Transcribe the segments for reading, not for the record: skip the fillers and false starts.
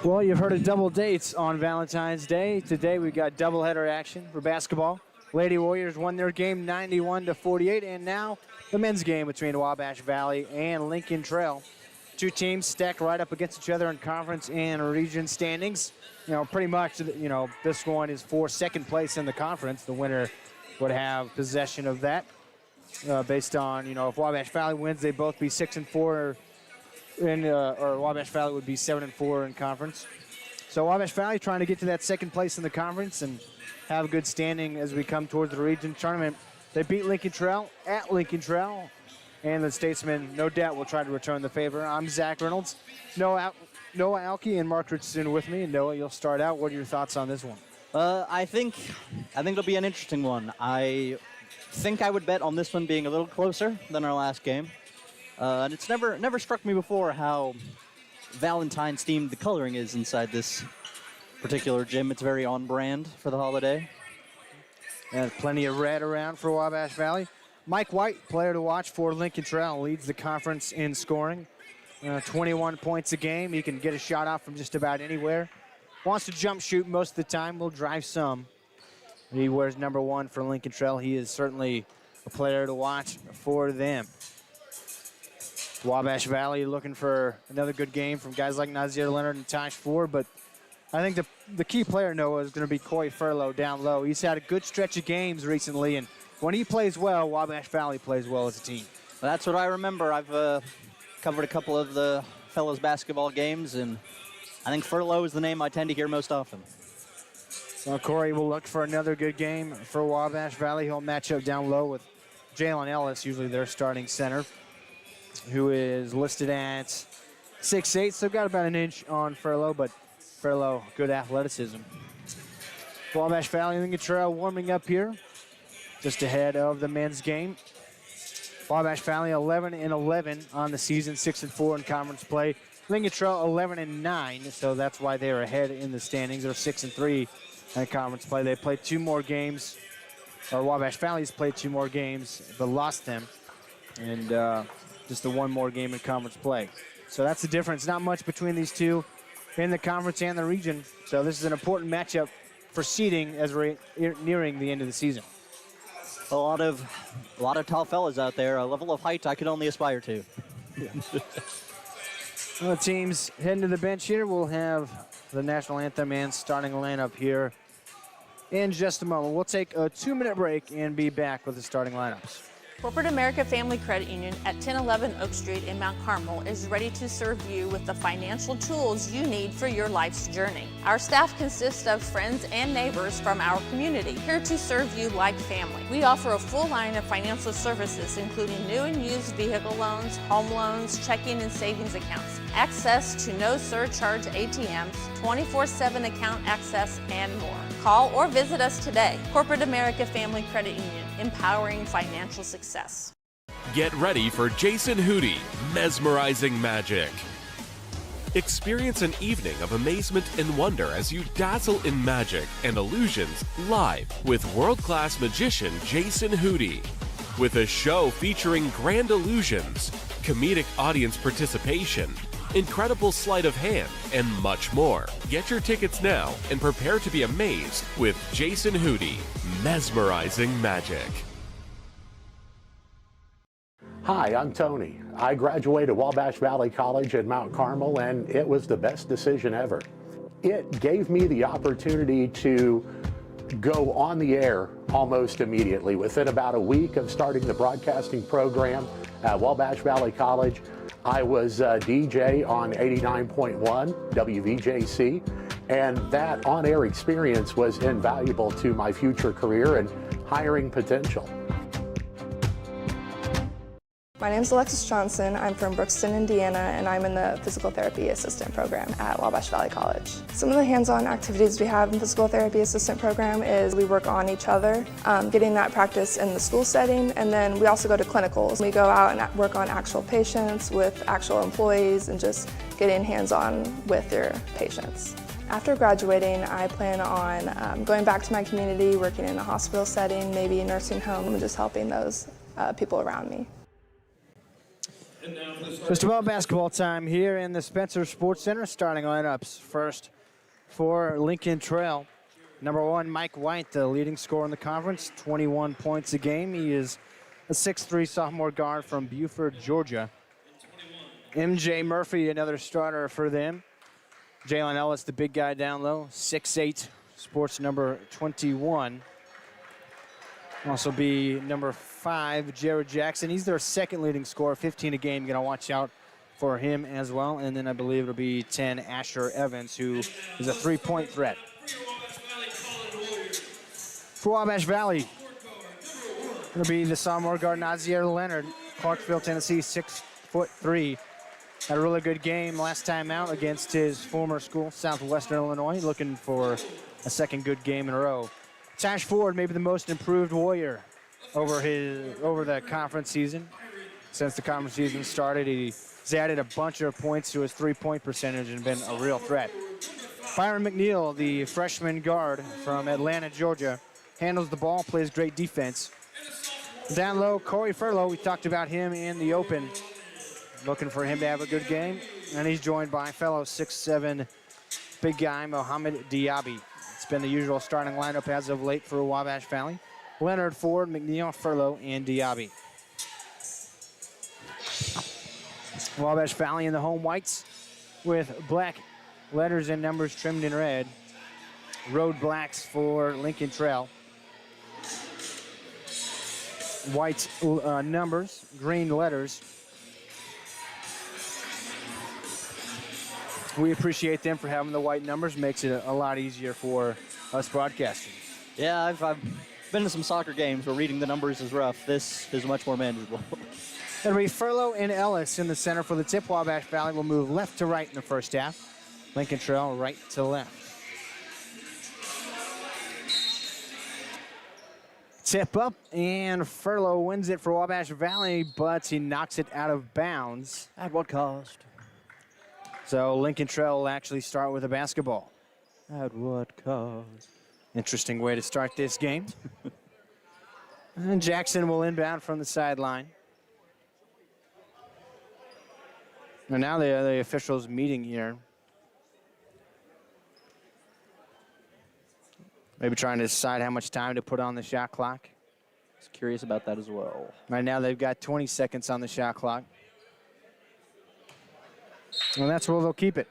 Well, you've heard of double dates on Valentine's Day. Today we got doubleheader action for basketball. Lady Warriors won their game 91-48, and now the men's game between Wabash Valley and Lincoln Trail. Two teams stacked right up against each other in conference and region standings. Pretty much, this one is for second place in the conference. The winner would have possession of that. Based on, if Wabash Valley wins, they'd both be 6-4, or Wabash Valley would be 7-4 in conference. So Wabash Valley trying to get to that second place in the conference and have a good standing as we come towards the region tournament. They beat Lincoln Trail at Lincoln Trail, and the Statesmen, no doubt, will try to return the favor. I'm Zach Reynolds. Noah Alke and Mark Richardson with me. And Noah, you'll start out. What are your thoughts on this one? I think it'll be an interesting one. I think I would bet on this one being a little closer than our last game. And it's never struck me before how Valentine's themed the coloring is inside this particular gym. It's very on brand for the holiday. And plenty of red around for Wabash Valley. Mike White, player to watch for Lincoln Trail, leads the conference in scoring. 21 points a game. He can get a shot off from just about anywhere. Wants to jump shoot most of the time, will drive some. He wears number 1 for Lincoln Trail. He is certainly a player to watch for them. Wabash Valley looking for another good game from guys like Nazir Leonard and Tosh Ford, but I think the key player, Noah, is going to be Corey Furlow down low. He's had a good stretch of games recently, and when he plays well, Wabash Valley plays well as a team. Well, that's what I remember. I've covered a couple of the fellows basketball games, and I think Furlow is the name I tend to hear most often. Well, Corey will look for another good game for Wabash Valley. He'll match up down low with Jalen Ellis, usually their starting center, who is listed at 6'8", so got about an inch on Furlow, but Furlow, good athleticism. Wabash Valley and Lincoln Trail warming up here, just ahead of the men's game. Wabash Valley 11-11 on the season, 6-4 in conference play. Lincoln Trail 11-9, so that's why they're ahead in the standings. They're 6-3 in conference play. They played 2 more games, or Wabash Valley's played 2 more games, but lost them, and just the 1 more game in conference play. So that's the difference. Not much between these two in the conference and the region. So this is an important matchup for seeding as we're nearing the end of the season. A lot of tall fellas out there. A level of height I could only aspire to. Yeah. Well, the teams heading to the bench here. We'll have the national anthem and starting lineup here in just a moment. We'll take a 2-minute break and be back with the starting lineups. Corporate America Family Credit Union at 1011 Oak Street in Mount Carmel is ready to serve you with the financial tools you need for your life's journey. Our staff consists of friends and neighbors from our community, here to serve you like family. We offer a full line of financial services, including new and used vehicle loans, home loans, checking and savings accounts, access to no surcharge ATMs, 24/7 account access, and more. Call or visit us today. Corporate America Family Credit Union, empowering financial success. Get ready for Jason Hootie, Mesmerizing Magic. Experience an evening of amazement and wonder as you dazzle in magic and illusions live with world-class magician Jason Hootie. With a show featuring grand illusions, comedic audience participation, incredible sleight of hand, and much more. Get your tickets now and prepare to be amazed with Jason Hootie, Mesmerizing Magic. Hi, I'm Tony. I graduated Wabash Valley College in Mount Carmel, and it was the best decision ever. It gave me the opportunity to go on the air almost immediately. Within about a week of starting the broadcasting program at Wabash Valley College, I was a DJ on 89.1 WVJC, and that on-air experience was invaluable to my future career and hiring potential. My name is Alexis Johnson. I'm from Brookston, Indiana, and I'm in the physical therapy assistant program at Wabash Valley College. Some of the hands-on activities we have in the physical therapy assistant program is we work on each other, getting that practice in the school setting, and then we also go to clinicals. We go out and work on actual patients with actual employees and just getting hands-on with your patients. After graduating, I plan on going back to my community, working in a hospital setting, maybe a nursing home, and just helping those people around me. Just about basketball time here in the Spencer Sports Center. Starting lineups first for Lincoln Trail. Number 1, Mike White, the leading scorer in the conference, 21 points a game. He is a 6'3" sophomore guard from Buford, Georgia. MJ Murphy, another starter for them. Jalen Ellis, the big guy down low, 6'8", sports number 21. Also be number 5, Jared Jackson. He's their second leading scorer, 15 a game. Going to watch out for him as well. And then I believe it'll be 10, Asher Evans, who is a 3-point threat. For Wabash Valley, it'll be the sophomore guard, Nazir Leonard, Clarksville, Tennessee, 6'3". Had a really good game last time out against his former school, Southwestern Illinois, looking for a second good game in a row. Tash Ford, maybe the most improved Warrior over the conference season. Since the conference season started, he's added a bunch of points to his three-point percentage and been a real threat. Byron McNeil, the freshman guard from Atlanta, Georgia, handles the ball, plays great defense. Down low, Corey Furlow, we talked about him in the open. Looking for him to have a good game. And he's joined by fellow 6'7" big guy, Mohamed Diaby. It's been the usual starting lineup as of late for Wabash Valley. Leonard, Ford, McNeil, Furlow, and Diaby. Wabash Valley in the home whites with black letters and numbers trimmed in red. Road blacks for Lincoln Trail. White numbers, green letters. We appreciate them for having the white numbers. Makes it a lot easier for us broadcasters. Yeah, I've been to some soccer games where reading the numbers is rough. This is much more manageable. It'll be Furlow and Ellis in the center for the tip. Wabash Valley will move left to right in the first half. Lincoln Trail right to left. Tip up, and Furlow wins it for Wabash Valley, but he knocks it out of bounds. At what cost? So Lincoln Trail will actually start with a basketball. At what cost? Interesting way to start this game. And Jackson will inbound from the sideline. And now the officials meeting here. Maybe trying to decide how much time to put on the shot clock. I was curious about that as well. Right now they've got 20 seconds on the shot clock. And that's where they'll keep it.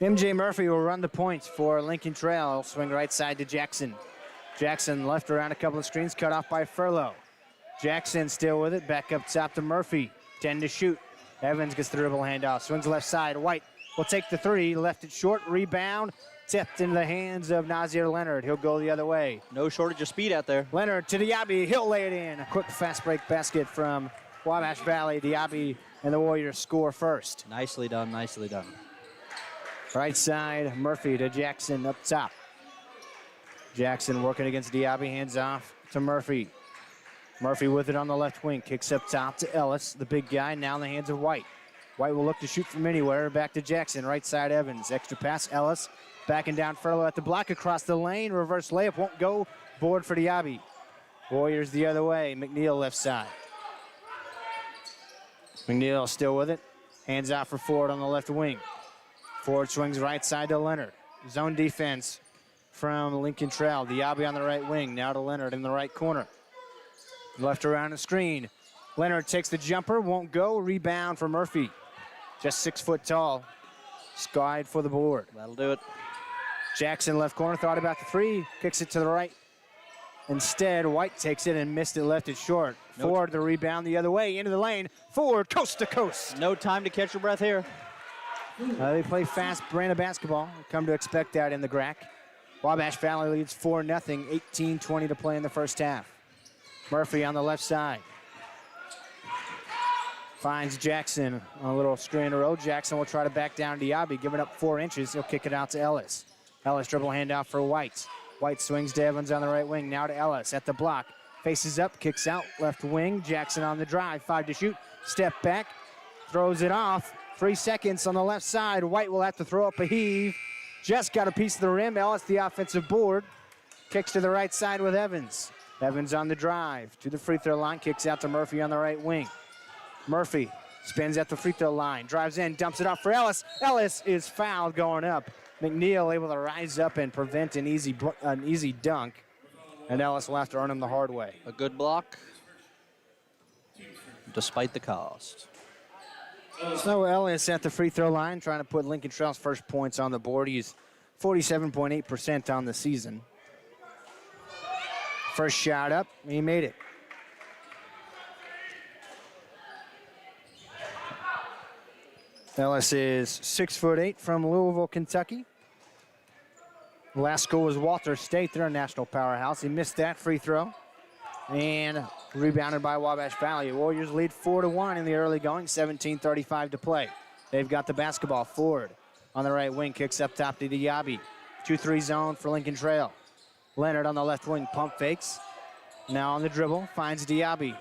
MJ Murphy will run the points for Lincoln Trail. He'll swing right side to Jackson. Jackson left around a couple of screens, cut off by Furlow. Jackson still with it, back up top to Murphy. 10 to shoot. Evans gets the dribble handoff, swings left side. White will take the three, left it short, rebound, tipped into the hands of Nazir Leonard. He'll go the other way. No shortage of speed out there. Leonard to Diaby, he'll lay it in. A quick fast break basket from Wabash Valley. Diaby and the Warriors score first. Nicely done, nicely done. Right side, Murphy to Jackson up top. Jackson working against Diaby, hands off to Murphy. Murphy with it on the left wing, kicks up top to Ellis, the big guy, now in the hands of White. White will look to shoot from anywhere, back to Jackson, right side Evans. Extra pass, Ellis, backing down Furlow at the block, across the lane, reverse layup, won't go, board for Diaby. Warriors the other way, McNeil left side. McNeil still with it, hands out for Ford on the left wing. Ford swings right side to Leonard. Zone defense from Lincoln Trail. Diaby on the right wing, now to Leonard in the right corner. Left around the screen. Leonard takes the jumper, won't go. Rebound for Murphy. Just 6 foot tall. Skied for the board. That'll do it. Jackson left corner, thought about the three, kicks it to the right. Instead, White takes it and missed it, left it short. Ford the rebound the other way, into the lane. Ford coast to coast. No time to catch your breath here. They play fast brand of basketball. Come to expect that in the GRAC. Wabash Valley leads 4-0, 18-20 to play in the first half. Murphy on the left side. Finds Jackson on a little screen in a row. Jackson will try to back down Diaby, giving up 4 inches. He'll kick it out to Ellis. Ellis dribble handoff for White. White swings to Evans on the right wing. Now to Ellis at the block. Faces up, kicks out, left wing. Jackson on the drive, 5 to shoot. Step back, throws it off. 3 seconds on the left side. White will have to throw up a heave. Just got a piece of the rim. Ellis the offensive board. Kicks to the right side with Evans. Evans on the drive to the free throw line. Kicks out to Murphy on the right wing. Murphy spins at the free throw line, drives in, dumps it off for Ellis. Ellis is fouled going up. McNeil able to rise up and prevent an easy dunk. And Ellis will have to earn him the hard way. A good block, despite the cost. So Ellis at the free throw line, trying to put Lincoln Trail's first points on the board. He's 47.8% on the season. First shot up, he made it. Ellis is 6'8" from Louisville, Kentucky. Last school was Walter State. They're a national powerhouse. He missed that free throw. And rebounded by Wabash Valley. Warriors lead 4-1 in the early going, 17:35 to play. They've got the basketball. Ford on the right wing, kicks up top to Diaby. 2-3 zone for Lincoln Trail. Leonard on the left wing, pump fakes. Now on the dribble, finds Diaby.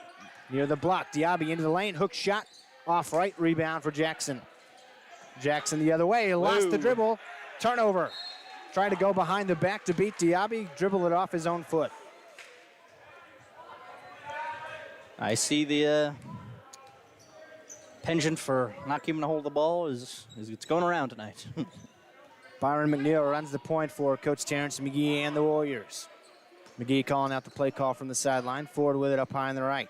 Near the block, Diaby into the lane, hook shot, off right, rebound for Jackson. Jackson the other way, lost the dribble, turnover. Tried to go behind the back to beat Diaby, dribble it off his own foot. I see the penchant for not keeping a hold of the ball is it's going around tonight. Byron McNeil runs the point for Coach Terrence McGee and the Warriors. McGee calling out the play call from the sideline. Ford with it up high on the right.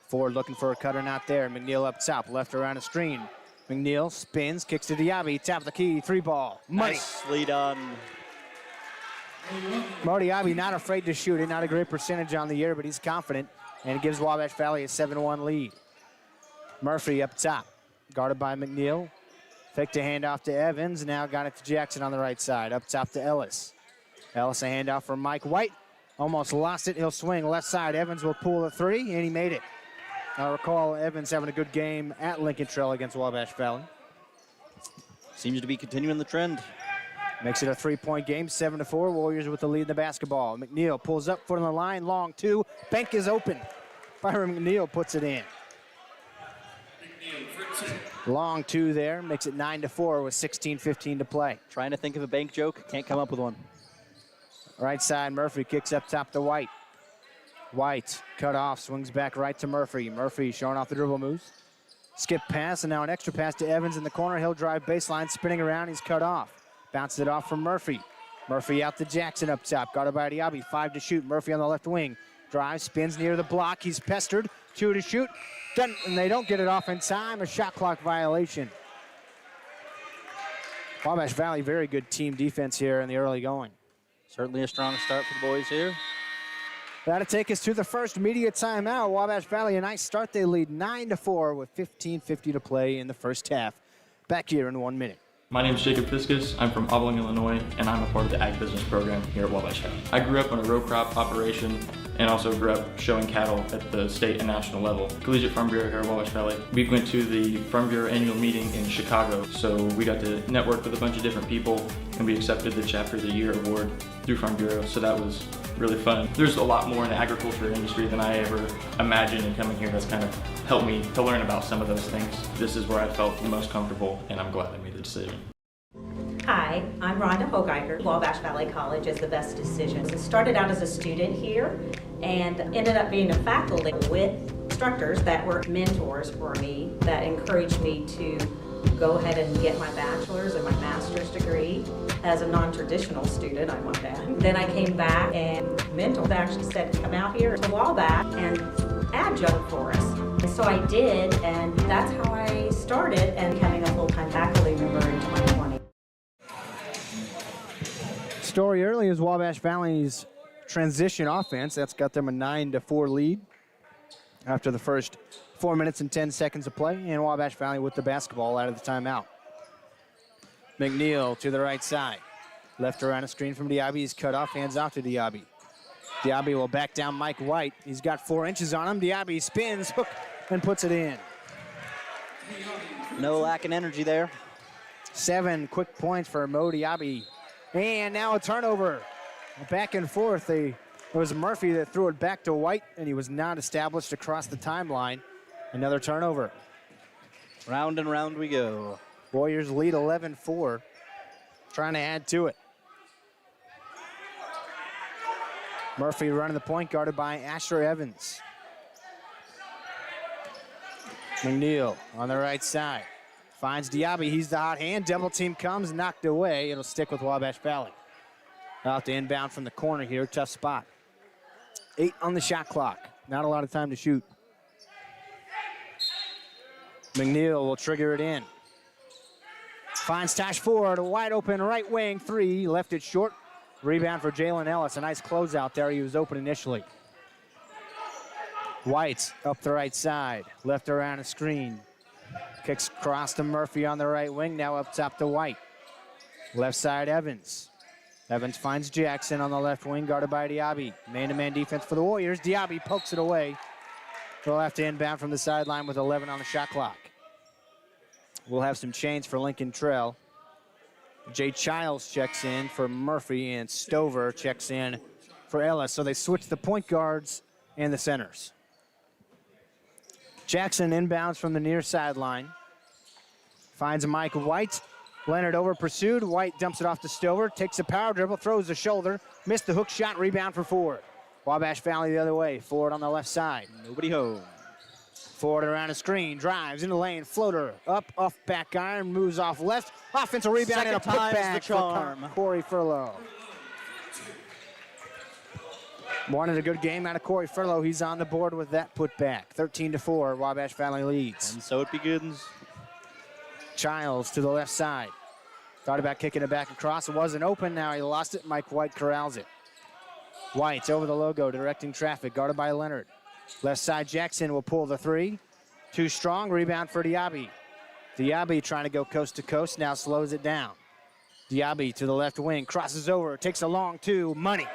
Ford looking for a cutter, not there. McNeil up top, left around a screen. McNeil spins, kicks to Diaby, top of the key, 3-ball. Money. Nicely done. Mo Diaby not afraid to shoot it, not a great percentage on the year, but he's confident, and it gives Wabash Valley a 7-1 lead. Murphy up top, guarded by McNeil. Faked a handoff to Evans, now got it to Jackson on the right side. Up top to Ellis. Ellis a handoff for Mike White. Almost lost it, he'll swing left side. Evans will pull the three, and he made it. I recall Evans having a good game at Lincoln Trail against Wabash Valley. Seems to be continuing the trend. Makes it a 3-point game, 7-4. Warriors with the lead in the basketball. McNeil pulls up, foot on the line, long two. Bank is open. Byron McNeil puts it in. Long two there, makes it 9-4 with 16:15 to play. Trying to think of a bank joke, can't come up with one. Right side, Murphy kicks up top to White. White cut off, swings back right to Murphy. Murphy showing off the dribble moves. Skip pass, and now an extra pass to Evans in the corner. He'll drive baseline, spinning around, he's cut off. Bounces it off from Murphy. Murphy out to Jackson up top, guarded by Diaby. 5 to shoot, Murphy on the left wing. Drives, spins near the block, he's pestered. 2 to shoot, and they don't get it off in time, a shot clock violation. Wabash Valley, very good team defense here in the early going. Certainly a strong start for the boys here. That'll take us to the first media timeout. Wabash Valley, a nice start. They lead 9-4 with 15:50 to play in the first half. Back here in 1 minute. My name is Jacob Fiskus. I'm from Oberlin, Illinois, and I'm a part of the Ag Business Program here at Wabash Valley. I grew up on a row crop operation and also grew up showing cattle at the state and national level. Collegiate Farm Bureau here at Wabash Valley. We went to the Farm Bureau annual meeting in Chicago, so we got to network with a bunch of different people, and we accepted the Chapter of the Year award through Farm Bureau, so that was really fun. There's a lot more in the agriculture industry than I ever imagined, and coming here has kind of helped me to learn about some of those things. This is where I felt the most comfortable, and I'm glad I made the decision. Hi, I'm Rhonda Hogeiger. Wabash Valley College is the best decision. I started out as a student here and ended up being a faculty with instructors that were mentors for me that encouraged me to go ahead and get my bachelor's and my master's degree as a non-traditional student, I might add. Then I came back and mentors actually said, come out here to Wabash and adjunct for us. And so I did, and that's how I started and becoming a full-time faculty member in 2020. Story early is Wabash Valley's transition offense. That's got them a 9-4 lead after the first 4 minutes and 10 seconds of play, and Wabash Valley with the basketball out of the timeout. McNeil to the right side. Left around a screen from Diaby. He's cut off, hands off to Diaby. Diaby will back down Mike White. He's got 4 inches on him. Diaby spins, hook, and puts it in. No lack in energy there. 7 quick points for Mo Diaby. And now a turnover. Back and forth. It was Murphy that threw it back to White, and he was not established across the timeline. Another turnover. Round and round we go. Warriors lead 11-4, trying to add to it. Murphy running the point, guarded by Asher Evans. McNeil on the right side. Finds Diaby. He's the hot hand. Double team comes, knocked away. It'll stick with Wabash Valley. Out to inbound from the corner here. Tough spot. 8 on the shot clock. Not a lot of time to shoot. McNeil will trigger it in. Finds Tosh Ford, a wide open right wing 3. Left it short. Rebound for Jalen Ellis. A nice closeout there. He was open initially. White up the right side. Left around a screen. Kicks across to Murphy on the right wing. Now up top to White. Left side Evans. Evans finds Jackson on the left wing, guarded by Diaby. Man-to-man defense for the Warriors. Diaby pokes it away. They'll have to inbound from the sideline with 11 on the shot clock. We'll have some change for Lincoln Trail. Jay Childs checks in for Murphy, and Stover checks in for Ellis. So they switch the point guards and the centers. Jackson inbounds from the near sideline. Finds Mike White. Leonard over pursued. White dumps it off to Stover. Takes a power dribble, throws the shoulder. Missed the hook shot, rebound for Ford. Wabash Valley the other way. Ford on the left side. Nobody home. Ford around a screen, drives in the lane, floater, up, off back iron, moves off left. Offensive rebound and a putback for Corey Furlow. Wanted a good game out of Corey Furlow. He's on the board with that putback. 13-4, Wabash Valley leads. And so it begins. Childs to the left side. Thought about kicking it back across. It wasn't open. Now he lost it. Mike White corrals it. White's over the logo, directing traffic, guarded by Leonard. Left side, Jackson will pull the 3. Too strong, rebound for Diaby. Diaby trying to go coast to coast, now slows it down. Diaby to the left wing, crosses over, takes a long 2, money.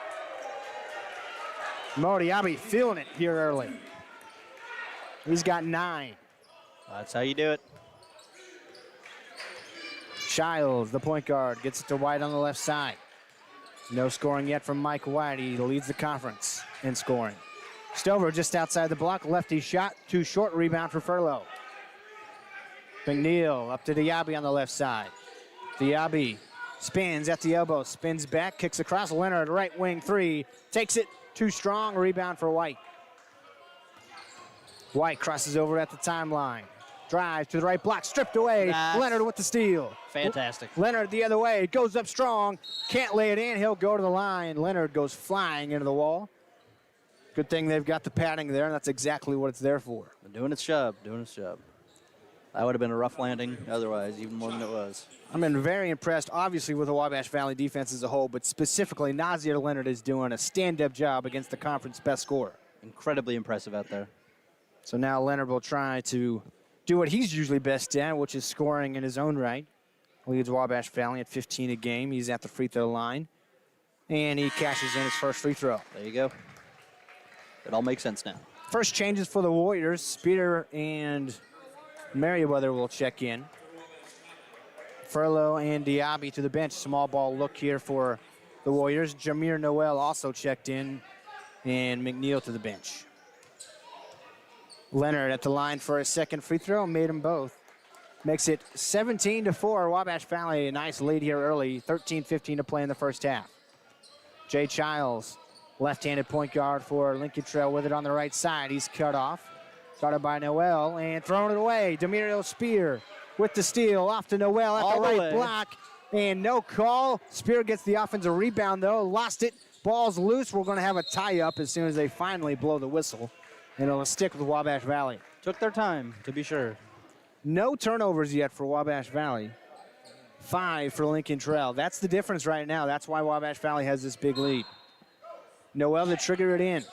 Mo Diaby feeling it here early. He's got 9. That's how you do it. Childs, the point guard, gets it to White on the left side. No scoring yet from Mike White. He leads the conference in scoring. Stover just outside the block, lefty shot, too short, rebound for Furlow. McNeil up to Diaby on the left side. Diaby spins at the elbow, spins back, kicks across. Leonard, right wing 3, takes it, too strong, rebound for White. White crosses over at the timeline. Drives to the right block, stripped away. Leonard with the steal. Fantastic. Leonard the other way, goes up strong, can't lay it in, he'll go to the line. Leonard goes flying into the wall. Good thing they've got the padding there, and that's exactly what it's there for. Doing its job, doing its job. That would have been a rough landing otherwise, even more than it was. I've been very impressed, obviously, with the Wabash Valley defense as a whole, but specifically Nazir Leonard is doing a stand-up job against the conference best scorer. Incredibly impressive out there. So now Leonard will try to do what he's usually best at, which is scoring in his own right. Leads Wabash Valley at 15 a game. He's at the free throw line, and he cashes in his first free throw. There you go. It all makes sense now. First changes for the Warriors. Speeder and Merriweather will check in. Furlow and Diaby to the bench. Small ball look here for the Warriors. Jameer Noel also checked in, and McNeil to the bench. Leonard at the line for a second free throw. Made them both. Makes it 17-4. Wabash Valley, a nice lead here early. 13-15 to play in the first half. Jay Childs, left-handed point guard for Lincoln Trail, with it on the right side. He's cut off. Guarded by Noel and thrown it away. Demirio Spear with the steal. Off to Noel at the right block. And no call. Spear gets the offensive rebound, though. Lost it. Ball's loose. We're going to have a tie-up as soon as they finally blow the whistle. And it'll stick with Wabash Valley. Took their time, to be sure. No turnovers yet for Wabash Valley. 5 for Lincoln Trail. That's the difference right now. That's why Wabash Valley has this big lead. Noel to trigger it in.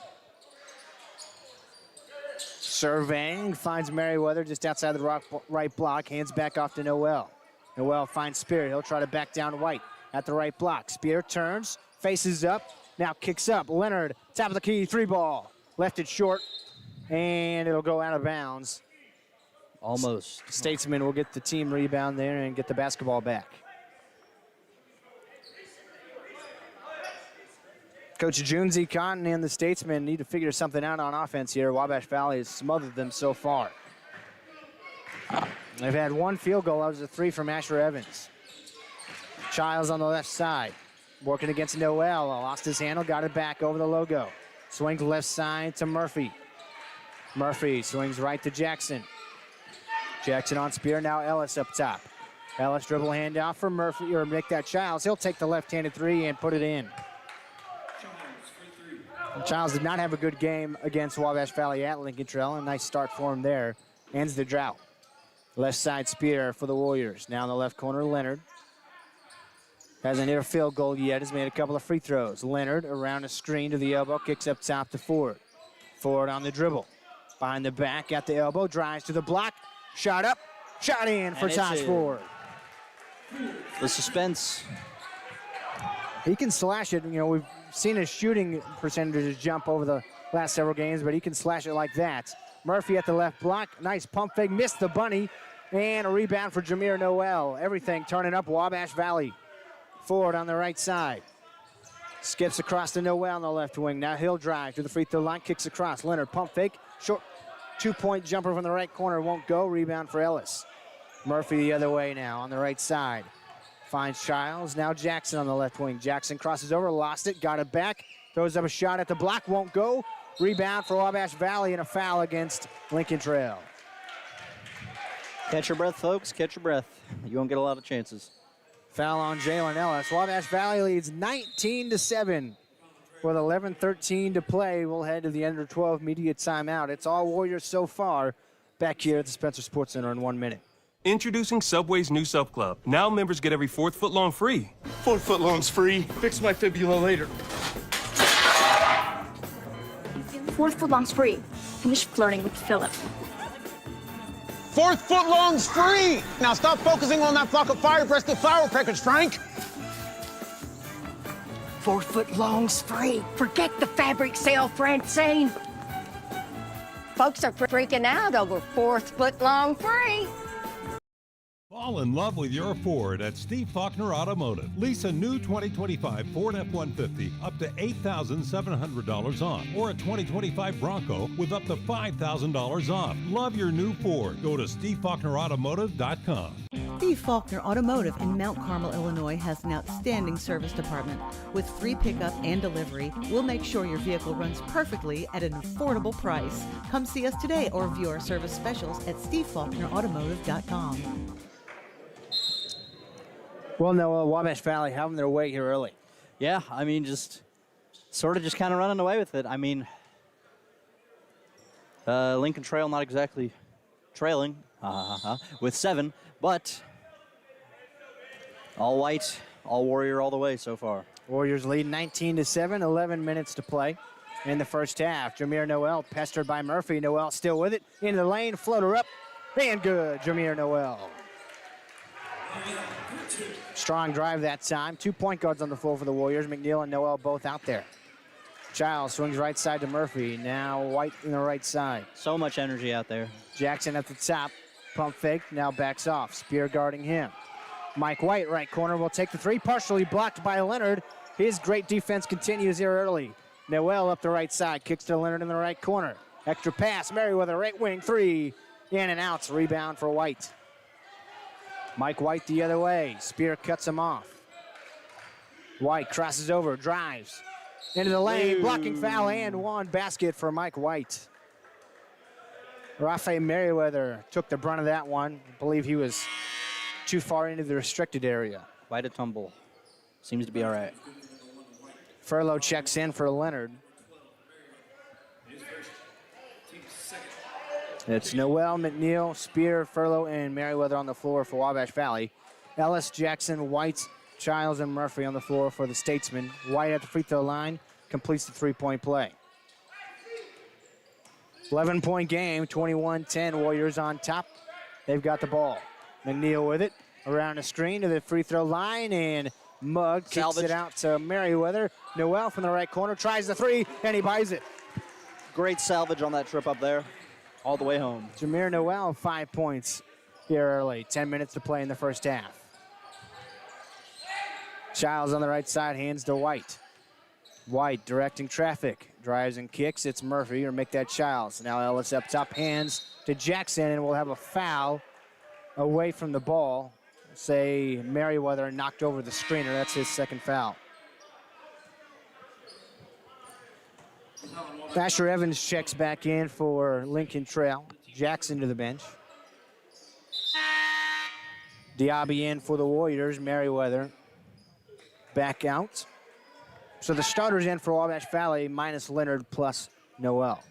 Surveying, finds Merriweather just outside the right block. Hands back off to Noel. Noel finds Spear. He'll try to back down White at the right block. Spear turns, faces up, now kicks up. Leonard, top of the key, 3 ball. Left it short, and it'll go out of bounds. Almost. Statesman will get the team rebound there and get the basketball back. Coach Junzi Cotton and the Statesmen need to figure something out on offense here. Wabash Valley has smothered them so far. They've had 1 field goal. That was a 3 from Asher Evans. Childs on the left side. Working against Noel. Lost his handle, got it back over the logo. Swings left side to Murphy. Murphy swings right to Jackson. Jackson on Spear, now Ellis up top. Ellis dribble handoff for Murphy, or make that Childs. He'll take the left-handed three and put it in. Childs did not have a good game against Wabash Valley at Lincoln Trail. A nice start for him there. Ends the drought. Left side Spear for the Warriors. Now in the left corner, Leonard. Hasn't hit a field goal yet. Has made a couple of free throws. Leonard around a screen to the elbow. Kicks up top to Ford. Ford on the dribble. Behind the back at the elbow. Drives to the block. Shot up. Shot in for Tosh Ford. The suspense. He can slash it. You know, we've seen his shooting percentages jump over the last several games, but he can slash it like that. Murphy at the left block. Nice pump fake. Missed the bunny. And a rebound for Jameer Noel. Everything turning up Wabash Valley. Ford on the right side. Skips across to Noel on the left wing. Now he'll drive to the free throw line. Kicks across. Leonard pump fake. Short two-point jumper from the right corner. Won't go. Rebound for Ellis. Murphy the other way now on the right side. Finds Childs. Now Jackson on the left wing. Jackson crosses over. Lost it. Got it back. Throws up a shot at the block. Won't go. Rebound for Wabash Valley and a foul against Lincoln Trail. Catch your breath, folks. Catch your breath. You won't get a lot of chances. Foul on Jalen Ellis. Wabash Valley leads 19-7 with 11:13 to play. We'll head to the under 12 media timeout. It's all Warriors so far back here at the Spencer Sports Center in 1 minute. Introducing Subway's new Sub Club. Now members get every 4th foot long free. 4 foot long's free. Fix my fibula later. 4th foot long's free. Finish flirting with Philip. 4th foot long's free. Now stop focusing on that flock of fire-breasted flower peckers, Frank. 4 foot long's free. Forget the fabric sale, Francine. Folks are freaking out over 4th foot long free. Fall in love with your Ford at Steve Faulkner Automotive. Lease a new 2025 Ford F-150 up to $8,700 off, or a 2025 Bronco with up to $5,000 off. Love your new Ford. Go to SteveFaulknerAutomotive.com. Steve Faulkner Automotive in Mount Carmel, Illinois has an outstanding service department. With free pickup and delivery, we'll make sure your vehicle runs perfectly at an affordable price. Come see us today or view our service specials at SteveFaulknerAutomotive.com. Well, no, Wabash Valley having their way here early. Yeah, I mean, just kind of running away with it. I mean, Lincoln Trail not exactly trailing with 7, but all white, all Warrior all the way so far. Warriors lead 19-7, 11 minutes to play in the first half. Jameer Noel pestered by Murphy. Noel still with it. Into the lane, floater up, and good. Jameer Noel. Strong drive that time. 2 point guards on the floor for the Warriors. McNeil and Noel both out there. Childs swings right side to Murphy. Now White in the right side. So much energy out there. Jackson at the top. Pump fake. Now backs off. Spear guarding him. Mike White, right corner, will take the three. Partially blocked by Leonard. His great defense continues here early. Noel up the right side. Kicks to Leonard in the right corner. Extra pass. Merriweather, right wing, three. In and out. Rebound for White. Mike White the other way. Spear cuts him off. White crosses over, drives. Into the lane, blocking foul and one. Basket for Mike White. Rafael Merriweather took the brunt of that one. I believe he was too far into the restricted area. Quite a tumble. Seems to be all right. Furlow checks in for Leonard. It's Noel, McNeil, Spear, Furlow, and Merriweather on the floor for Wabash Valley. Ellis, Jackson, White, Childs, and Murphy on the floor for the Statesmen. White at the free throw line completes the three-point play. 11-point game, 21-10, Warriors on top. They've got the ball. McNeil with it, around the screen to the free throw line, and Mugg kicks it out to Merriweather. Noel from the right corner tries the three, and he buys it. Great salvage on that trip up there, all the way home. Jameer Noel, 5 points here early. 10 minutes to play in the first half. Childs on the right side, hands to White. White directing traffic, drives and kicks. It's Murphy, or make that Childs. Now Ellis up top, hands to Jackson, and we'll have a foul away from the ball. Say Merriweather knocked over the screener. That's his second foul. Asher Evans checks back in for Lincoln Trail. Jackson to the bench. Diaby in for the Warriors. Merriweather back out. So the starters in for Wabash Valley minus Leonard plus Noel.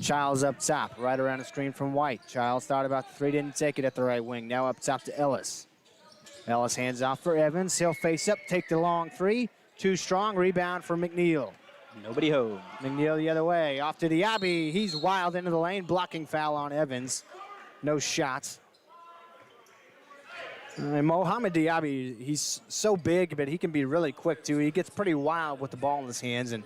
Childs up top, right around the screen from White. Childs thought about the three, didn't take it at the right wing. Now up top to Ellis. Ellis hands off for Evans. He'll face up, take the long three. Too strong, rebound for McNeil. Nobody home. McNeil the other way, off to Diaby. He's wild into the lane, blocking foul on Evans. No shots. And Mohamed Diaby, he's so big, but he can be really quick too. He gets pretty wild with the ball in his hands, and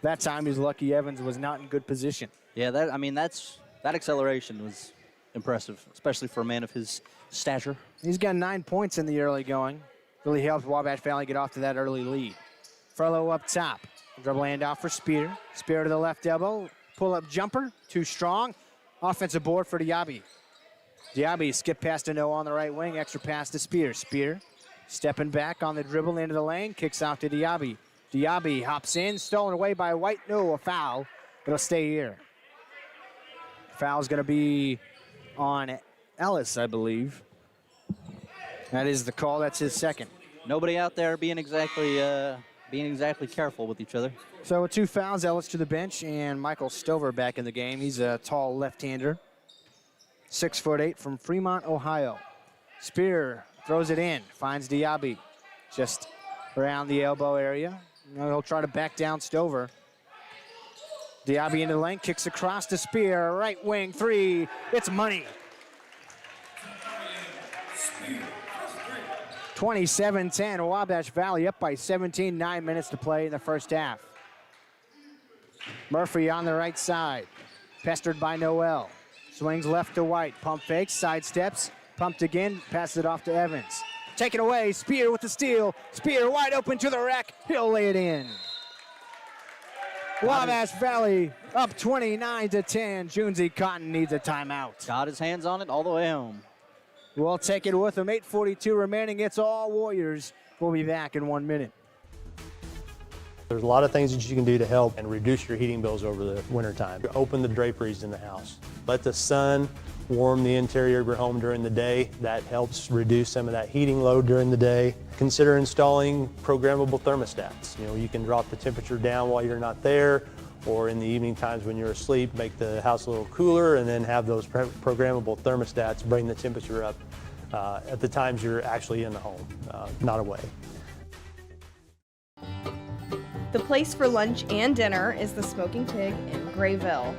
that time he's lucky Evans was not in good position. Yeah, that acceleration was impressive, especially for a man of his stature. He's got 9 points in the early going. Really helped Wabash Valley get off to that early lead. Furlow up top. Dribble handoff for Spear. Spear to the left elbow. Pull-up jumper. Too strong. Offensive board for Diaby. Diaby skip past to Noah on the right wing. Extra pass to Spear. Spear stepping back on the dribble into the lane. Kicks off to Diaby. Diaby hops in. Stolen away by White. No, a foul. It'll stay here. Foul's going to be on Ellis, I believe. That is the call. That's his second. Nobody out there being exactly careful with each other. So with 2 fouls, Ellis to the bench, and Michael Stover back in the game. He's a tall left-hander, 6'8" from Fremont, Ohio. Spear throws it in, finds Diaby just around the elbow area. He'll try to back down Stover. Diaby into the lane, kicks across to Spear, right wing three. It's money. 27-10, Wabash Valley up by 17, 9 minutes to play in the first half. Murphy on the right side, pestered by Noel. Swings left to White, pump fakes, side steps, pumped again, passes it off to Evans. Taken away, Spear with the steal. Spear wide open to the rack, he'll lay it in. Wabash Valley up 29-10. Junzi Cotton needs a timeout. Got his hands on it all the way home. We'll take it with him. 8:42 remaining. It's all Warriors. We'll be back in 1 minute. There's a lot of things that you can do to help and reduce your heating bills over the wintertime. Open the draperies in the house. Let the sun warm the interior of your home during the day. That helps reduce some of that heating load during the day. Consider installing programmable thermostats. You can drop the temperature down while you're not there, or in the evening times when you're asleep, make the house a little cooler, and then have those programmable thermostats bring the temperature up at the times you're actually in the home, not away. The place for lunch and dinner is the Smoking Pig in Grayville.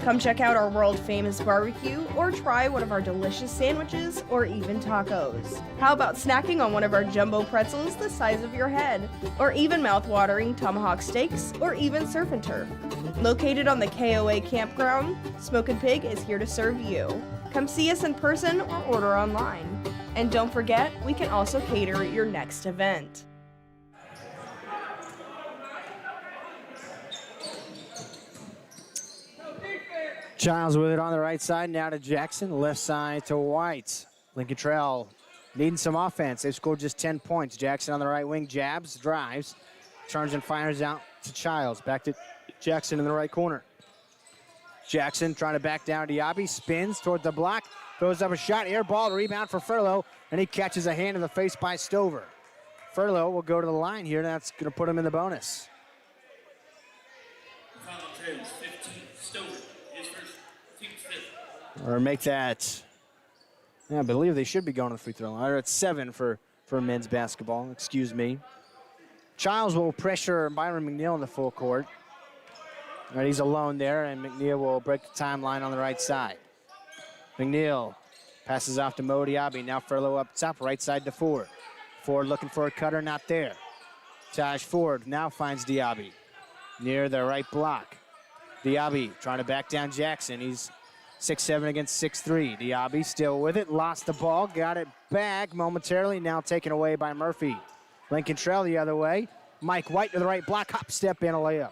Come check out our world-famous barbecue or try one of our delicious sandwiches or even tacos. How about snacking on one of our jumbo pretzels the size of your head, or even mouth-watering tomahawk steaks, or even surf and turf. Located on the KOA campground, Smoking Pig is here to serve you. Come see us in person or order online. And don't forget, we can also cater your next event. Childs with it on the right side, now to Jackson, left side to White. Lincoln Trail needing some offense. They've scored just 10 points. Jackson on the right wing, jabs, drives, turns and fires out to Childs. Back to Jackson in the right corner. Jackson trying to back down Diaby, spins toward the block, throws up a shot, air ball, rebound for Furlow, and he catches a hand in the face by Stover. Furlow will go to the line here, and that's going to put him in the bonus. Or make that, I believe they should be going to the free throw line. Or it's 7 for men's basketball, excuse me. Childs will pressure Byron McNeil in the full court. All right, he's alone there, and McNeil will break the timeline on the right side. McNeil passes off to Mo Diaby. Now Furlow up top, right side to Ford. Ford looking for a cutter, not there. Taj Ford now finds Diaby near the right block. Diaby trying to back down Jackson. He's 6'7" against 6'3". Diaby still with it, lost the ball, got it back momentarily, now taken away by Murphy. Lincoln Trail the other way. Mike White to the right block, hop, step in, a layup.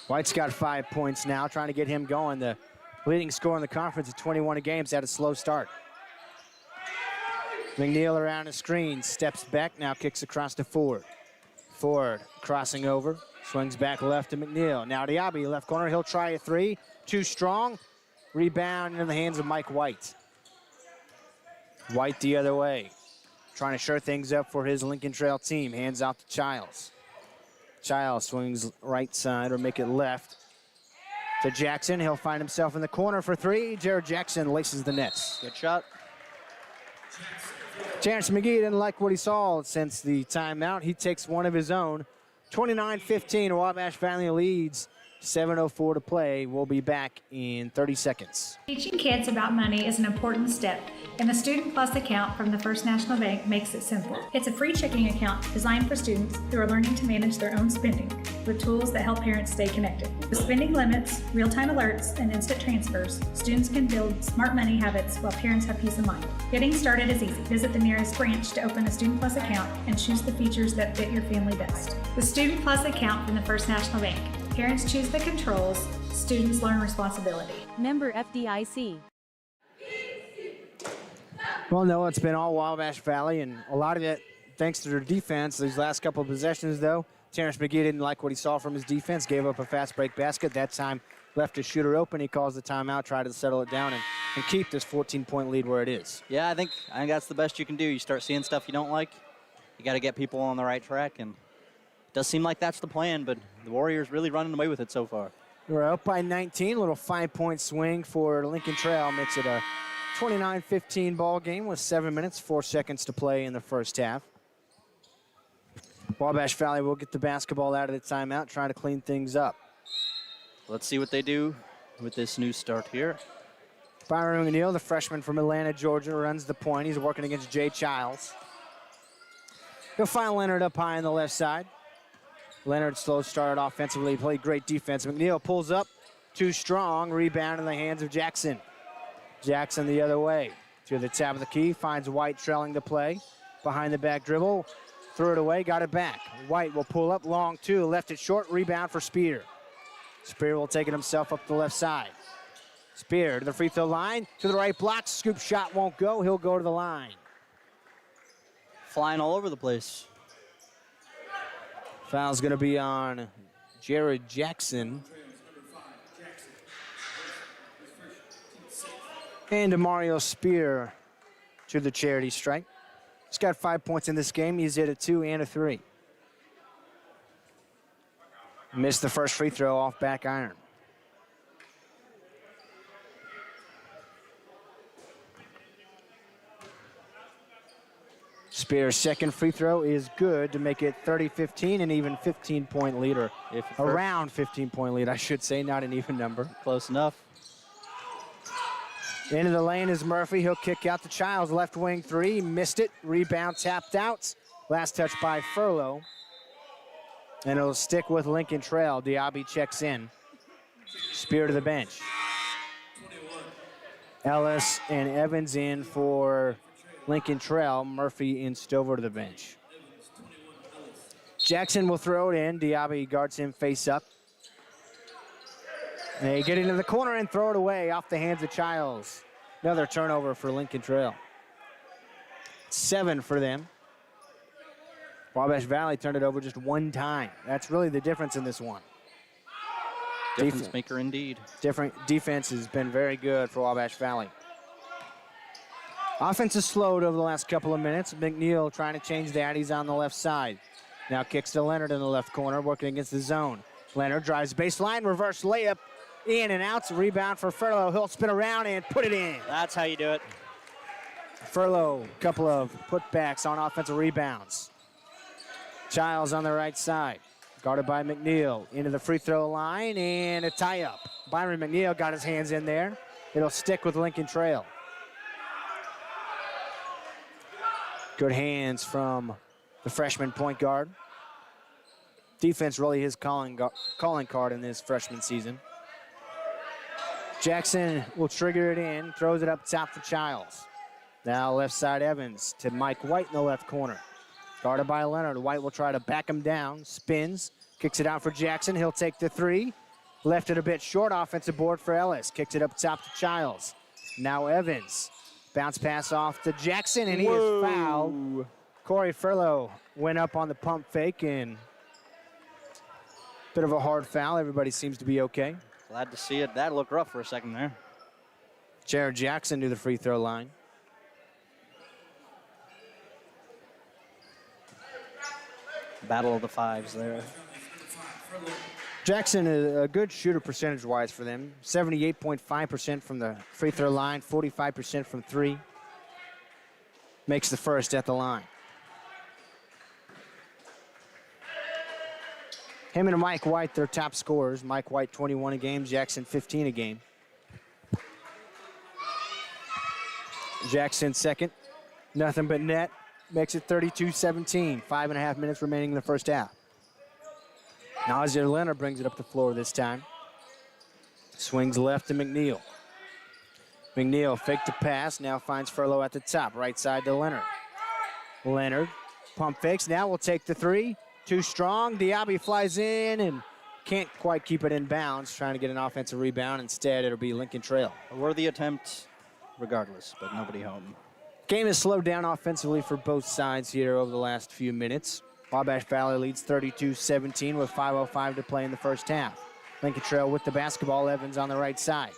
White's got 5 points now, trying to get him going. The leading scorer in the conference at 21 games, had a slow start. McNeil around the screen, steps back, now kicks across to Ford. Ford crossing over. Swings back left to McNeil. Now Diaby, left corner, he'll try a three. Too strong. Rebound in the hands of Mike White. White the other way. Trying to shore things up for his Lincoln Trail team. Hands out to Childs. Childs swings right side or make it left to Jackson. He'll find himself in the corner for three. Jared Jackson laces the nets. Good shot. Terrence McGee didn't like what he saw since the timeout. He takes one of his own. 29-15, Wabash Valley leads. 7:04 to play. We'll be back in 30 seconds. Teaching kids about money is an important step, and the Student Plus account from the First National Bank makes it simple. It's a free checking account designed for students who are learning to manage their own spending with tools that help parents stay connected. With spending limits, real-time alerts, and instant transfers, students can build smart money habits while parents have peace of mind. Getting started is easy. Visit the nearest branch to open a Student Plus account and choose the features that fit your family best. The Student Plus account from the First National Bank. Parents choose the controls, students learn responsibility. Member FDIC. Well, no, it's been all Wabash Valley, and a lot of it thanks to their defense. These last couple of possessions, though, Terrence McGee didn't like what he saw from his defense, gave up a fast break basket. That time left his shooter open. He calls the timeout, tried to settle it down and keep this 14-point lead where it is. Yeah, I think that's the best you can do. You start seeing stuff you don't like, you got to get people on the right track, and it does seem like that's the plan, but the Warriors really running away with it so far. We're up by 19, little 5-point swing for Lincoln Trail. Makes it a 29-15 ball game with 7 minutes, 4 seconds to play in the first half. Wabash Valley will get the basketball out of the timeout, trying to clean things up. Let's see what they do with this new start here. Byron McNeil, the freshman from Atlanta, Georgia, runs the point. He's working against Jay Childs. He'll find Leonard up high on the left side. Leonard slow started offensively, played great defense. McNeil pulls up, too strong, rebound in the hands of Jackson. Jackson the other way, to the top of the key, finds White trailing the play. Behind the back dribble, threw it away, got it back. White will pull up, long two, left it short, rebound for Spear. Spear will take it himself up the left side. Spear to the free throw line, to the right block, scoop shot won't go, he'll go to the line. Flying all over the place. Foul's going to be on Jared Jackson. And Mario Spear to the charity stripe. He's got 5 points in this game. He's hit a 2 and a 3. Missed the first free throw off back iron. Spear's second free throw is good to make it 30-15, an even 15-point lead, or around 15-point lead, I should say, not an even number. Close enough. Into the lane is Murphy. He'll kick out to Childs, left wing three, missed it. Rebound tapped out. Last touch by Furlow. And it'll stick with Lincoln Trail. Diaby checks in. Spear to the bench. Ellis and Evans in for Lincoln Trail. Murphy and Stover to the bench. Jackson will throw it in. Diaby guards him face up. They get into the corner and throw it away off the hands of Childs. Another turnover for Lincoln Trail. 7 for them. Wabash Valley turned it over just one time. That's really the difference in this one. Difference maker indeed. Different defense has been very good for Wabash Valley. Offense has slowed over the last couple of minutes. McNeil trying to change that. He's on the left side. Now kicks to Leonard in the left corner, working against the zone. Leonard drives baseline, reverse layup, in and out. Rebound for Furlow. He'll spin around and put it in. That's how you do it. Furlow, a couple of putbacks on offensive rebounds. Childs on the right side, guarded by McNeil. Into the free throw line and a tie-up. Byron McNeil got his hands in there. It'll stick with Lincoln Trail. Good hands from the freshman point guard. Defense really his calling card in this freshman season. Jackson will trigger it in, throws it up top for Childs. Now left side Evans to Mike White in the left corner. Guarded by Leonard. White will try to back him down, spins, kicks it out for Jackson. He'll take the three. Left it a bit short, offensive board for Ellis. Kicks it up top to Childs. Now Evans. Bounce pass off to Jackson, and he is fouled. Corey Furlow went up on the pump fake, and bit of a hard foul. Everybody seems to be okay. Glad to see it. That looked rough for a second there. Jared Jackson to the free throw line. Battle of the fives there. Jackson is a good shooter percentage-wise for them. 78.5% from the free throw line, 45% from three. Makes the first at the line. Him and Mike White, their top scorers. Mike White 21 a game, Jackson 15 a game. Jackson second, nothing but net. Makes it 32-17. 5.5 minutes remaining in the first half. Nazir Leonard brings it up the floor this time. Swings left to McNeil. McNeil faked the pass, now finds Furlow at the top. Right side to Leonard. Leonard, pump fakes, now will take the three. Too strong, Diaby flies in and can't quite keep it in bounds, trying to get an offensive rebound. Instead, it'll be Lincoln Trail. A worthy attempt regardless, but nobody home. Game has slowed down offensively for both sides here over the last few minutes. Wabash Valley leads 32-17 with 5:05 to play in the first half. Lincoln Trail with the basketball, Evans on the right side.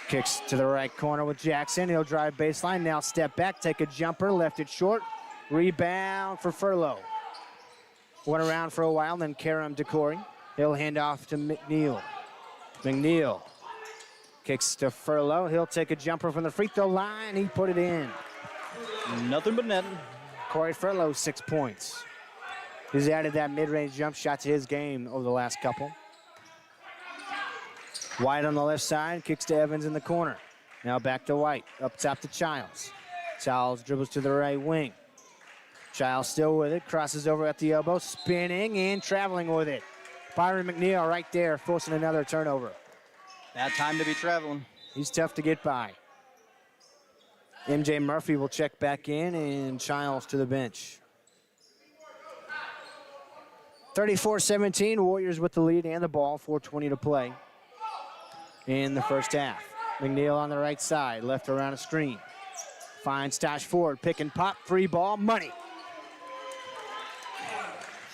Kicks to the right corner with Jackson. He'll drive baseline, now step back, take a jumper, left it short. Rebound for Furlow. Went around for a while, then Karam DeCory. He'll hand off to McNeil. McNeil kicks to Furlow. He'll take a jumper from the free throw line. He put it in. Nothing but net. Corey Furlow, 6 points. He's added that mid-range jump shot to his game over the last couple. White on the left side, kicks to Evans in the corner. Now back to White, up top to Childs. Childs dribbles to the right wing. Childs still with it, crosses over at the elbow, spinning and traveling with it. Byron McNeil right there, forcing another turnover. Bad time to be traveling. He's tough to get by. MJ Murphy will check back in, and Childs to the bench. 34-17, Warriors with the lead and the ball, 4:20 to play in the first half. McNeil on the right side, left around a screen. Finds Tosh Ford, pick and pop, free ball, money.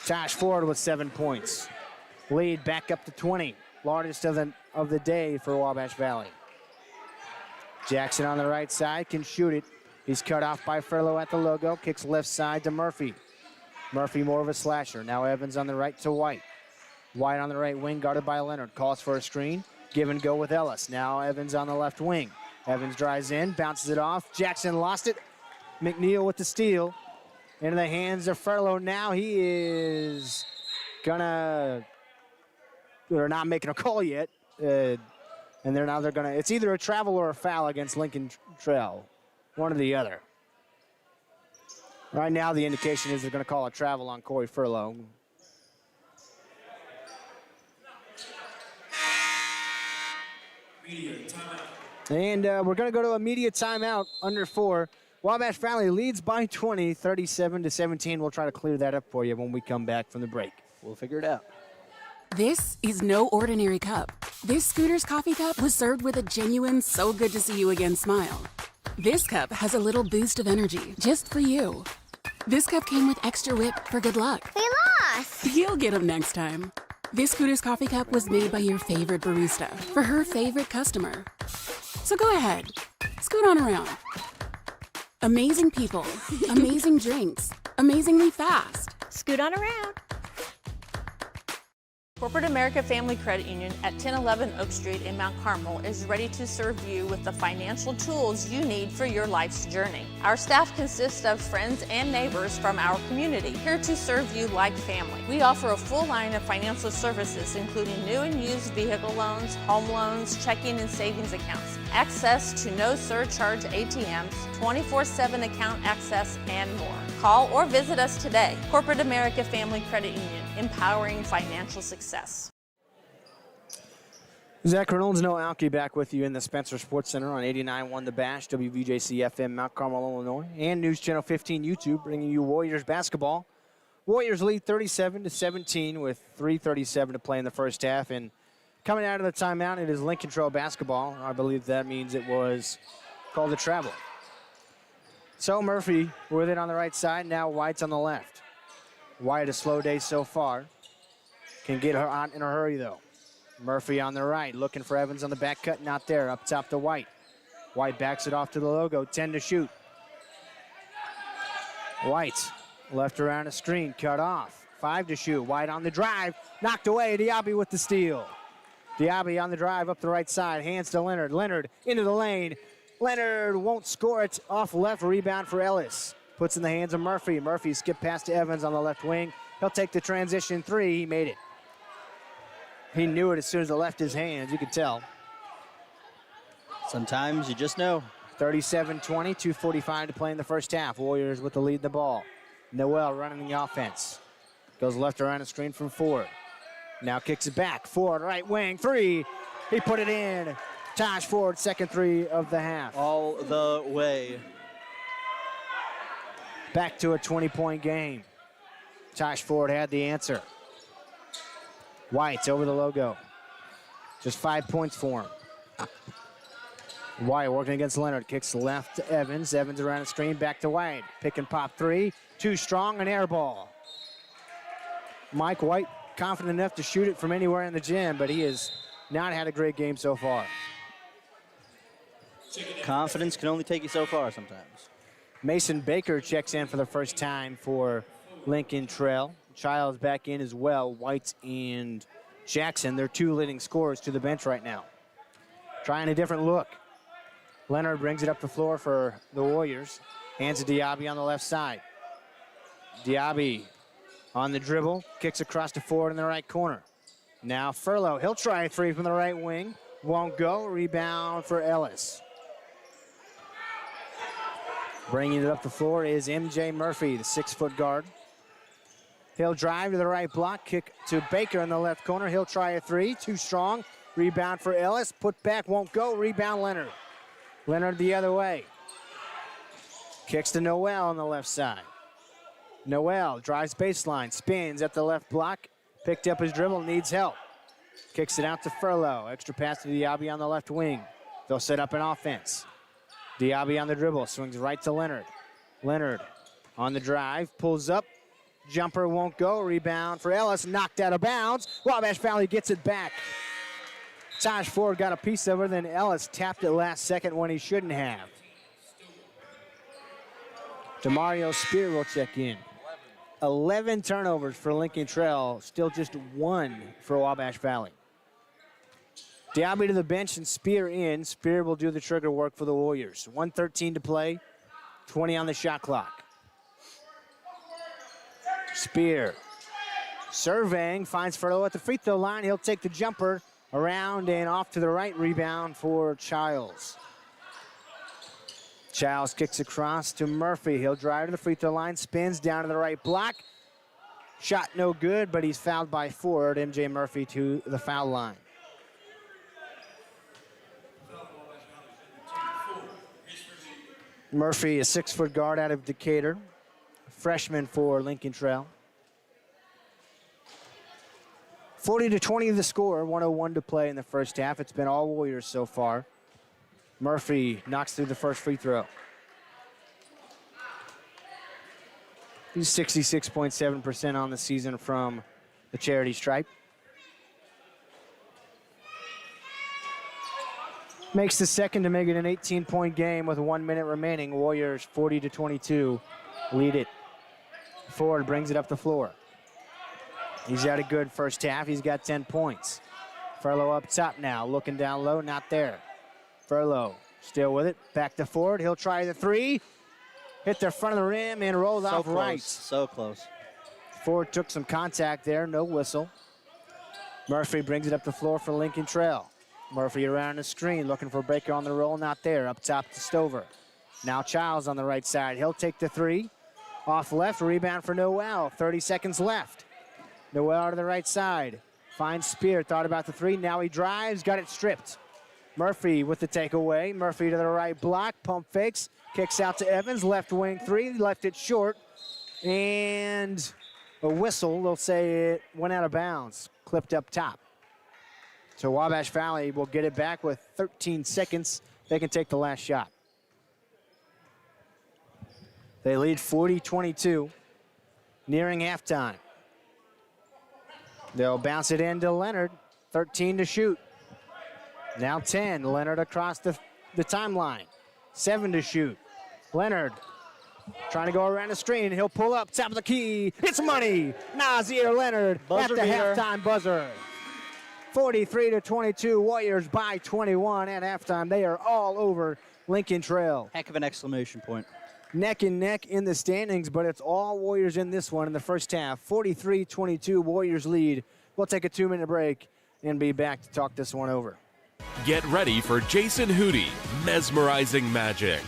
Tosh Ford with 7 points. Lead back up to 20, largest of the day for Wabash Valley. Jackson on the right side can shoot it. He's cut off by Furlow at the logo. Kicks left side to Murphy. Murphy more of a slasher. Now Evans on the right to White. White on the right wing guarded by Leonard. Calls for a screen. Give and go with Ellis. Now Evans on the left wing. Evans drives in, bounces it off. Jackson lost it. McNeil with the steal. Into the hands of Furlow. Now he is they're not making a call yet. And they're gonna, it's either a travel or a foul against Lincoln Trail. One or the other. Right now the indication is they're gonna call a travel on Corey Furlow. And we're gonna go to a media timeout, under 4. Wabash Valley leads by 20, 37-17. We'll try to clear that up for you when we come back from the break. We'll figure it out. This is no ordinary cup. This Scooter's coffee cup was served with a genuine so good to see you again smile. This cup has a little boost of energy just for you. This cup came with extra whip for good luck. We lost! You'll get them next time. This Scooter's coffee cup was made by your favorite barista for her favorite customer. So go ahead, scoot on around. Amazing people, amazing drinks, amazingly fast. Scoot on around. Corporate America Family Credit Union at 1011 Oak Street in Mount Carmel is ready to serve you with the financial tools you need for your life's journey. Our staff consists of friends and neighbors from our community, here to serve you like family. We offer a full line of financial services, including new and used vehicle loans, home loans, checking and savings accounts, access to no surcharge ATMs, 24/7 account access, and more. Call or visit us today. Corporate America Family Credit Union, empowering financial success. Zach Reynolds, Noah Alke back with you in the Spencer Sports Center on 89.1 The Bash, WVJC FM, Mount Carmel, Illinois, and News Channel 15 YouTube, bringing you Warriors basketball. Warriors lead 37-17 with 3:37 to play in the first half, and coming out of the timeout, it is Lincoln Trail basketball. I believe that means it was called a travel. So Murphy with it on the right side. Now White's on the left. White, a slow day so far. Can get her out in a hurry, though. Murphy on the right, looking for Evans on the back cut, not there. Up top to White. White backs it off to the logo, 10 to shoot. White left around a screen, cut off. 5 to shoot. White on the drive, knocked away. Diaby with the steal. Diaby on the drive up the right side, hands to Leonard. Leonard into the lane. Leonard won't score it. Off left, rebound for Ellis. Puts in the hands of Murphy. Murphy skipped past to Evans on the left wing. He'll take the transition three. He made it. He knew it as soon as it left his hands. You could tell. Sometimes you just know. 37-20, 2:45 to play in the first half. Warriors with the lead in the ball. Noel running the offense. Goes left around a screen from Ford. Now kicks it back. Ford, right wing, three. He put it in. Taj Ford, second three of the half. All the way. Back to a 20-point game. Taj Ford had the answer. White's over the logo. Just 5 points for him. White working against Leonard. Kicks left to Evans. Evans around the screen. Back to White. Pick and pop three. Too strong, an air ball. Mike White confident enough to shoot it from anywhere in the gym, but he has not had a great game so far. Confidence can only take you so far sometimes. Mason Baker checks in for the first time for Lincoln Trail. Childs back in as well. White and Jackson, their two leading scorers, to the bench right now. Trying a different look. Leonard brings it up the floor for the Warriors. Hands to Diaby on the left side. Diaby on the dribble, kicks across to Ford in the right corner. Now Furlow, he'll try a three from the right wing. Won't go, rebound for Ellis. Bringing it up the floor is MJ Murphy, the 6-foot guard. He'll drive to the right block, kick to Baker in the left corner. He'll try a three, too strong. Rebound for Ellis, put back, won't go, rebound Leonard. Leonard the other way. Kicks to Noel on the left side. Noel drives baseline, spins at the left block, picked up his dribble, needs help. Kicks it out to Furlow, extra pass to Diaby on the left wing. They'll set up an offense. Diaby on the dribble, swings right to Leonard. Leonard on the drive, pulls up, jumper won't go, rebound for Ellis, knocked out of bounds. Wabash Valley gets it back. Taj Ford got a piece of it, then Ellis tapped it last second when he shouldn't have. Demario Spear will check in. 11 turnovers for Lincoln Trail, still just 1 for Wabash Valley. Diaby to the bench and Spear in. Spear will do the trigger work for the Warriors. 1:13 to play, 20 on the shot clock. Spear surveying, finds Furlow at the free throw line. He'll take the jumper around and off to the right, rebound for Childs. Childs kicks across to Murphy. He'll drive to the free throw line, spins down to the right block. Shot no good, but he's fouled by Ford. MJ Murphy to the foul line. Murphy, a 6-foot guard out of Decatur. Freshman for Lincoln Trail. 40-20 the score, 1:01 to play in the first half. It's been all Warriors so far. Murphy knocks through the first free throw. He's 66.7% on the season from the charity stripe. Makes the second to make it an 18-point game with 1 minute remaining. Warriors 40-22 lead it. Ford brings it up the floor. He's had a good first half. He's got 10 points. Furlow up top now, looking down low, not there. Furlow still with it. Back to Ford. He'll try the three. Hit the front of the rim and rolled off right. So close. Ford took some contact there, no whistle. Murphy brings it up the floor for Lincoln Trail. Murphy around the screen, looking for Baker on the roll, not there. Up top to Stover. Now Childs on the right side. He'll take the three. Off left, rebound for Noel. 30 seconds left. Noel to the right side. Finds Spear, thought about the three. Now he drives, got it stripped. Murphy with the takeaway. Murphy to the right block, pump fakes. Kicks out to Evans, left wing three, left it short. And a whistle, they'll say it went out of bounds, clipped up top. So Wabash Valley will get it back with 13 seconds. They can take the last shot. They lead 40-22, nearing halftime. They'll bounce it into Leonard. 13 to shoot. Now 10. Leonard across the timeline. 7 to shoot. Leonard trying to go around the screen. He'll pull up, top of the key. It's money. Nazir Leonard at the halftime buzzer. 43 to 22. Warriors by 21 at halftime. They are all over Lincoln Trail. Heck of an exclamation point. Neck and neck in the standings, but it's all Warriors in this one in the first half. 43-22, Warriors lead. We'll take a 2-minute break and be back to talk this one over. Get ready for Jason Hootie, Mesmerizing Magic.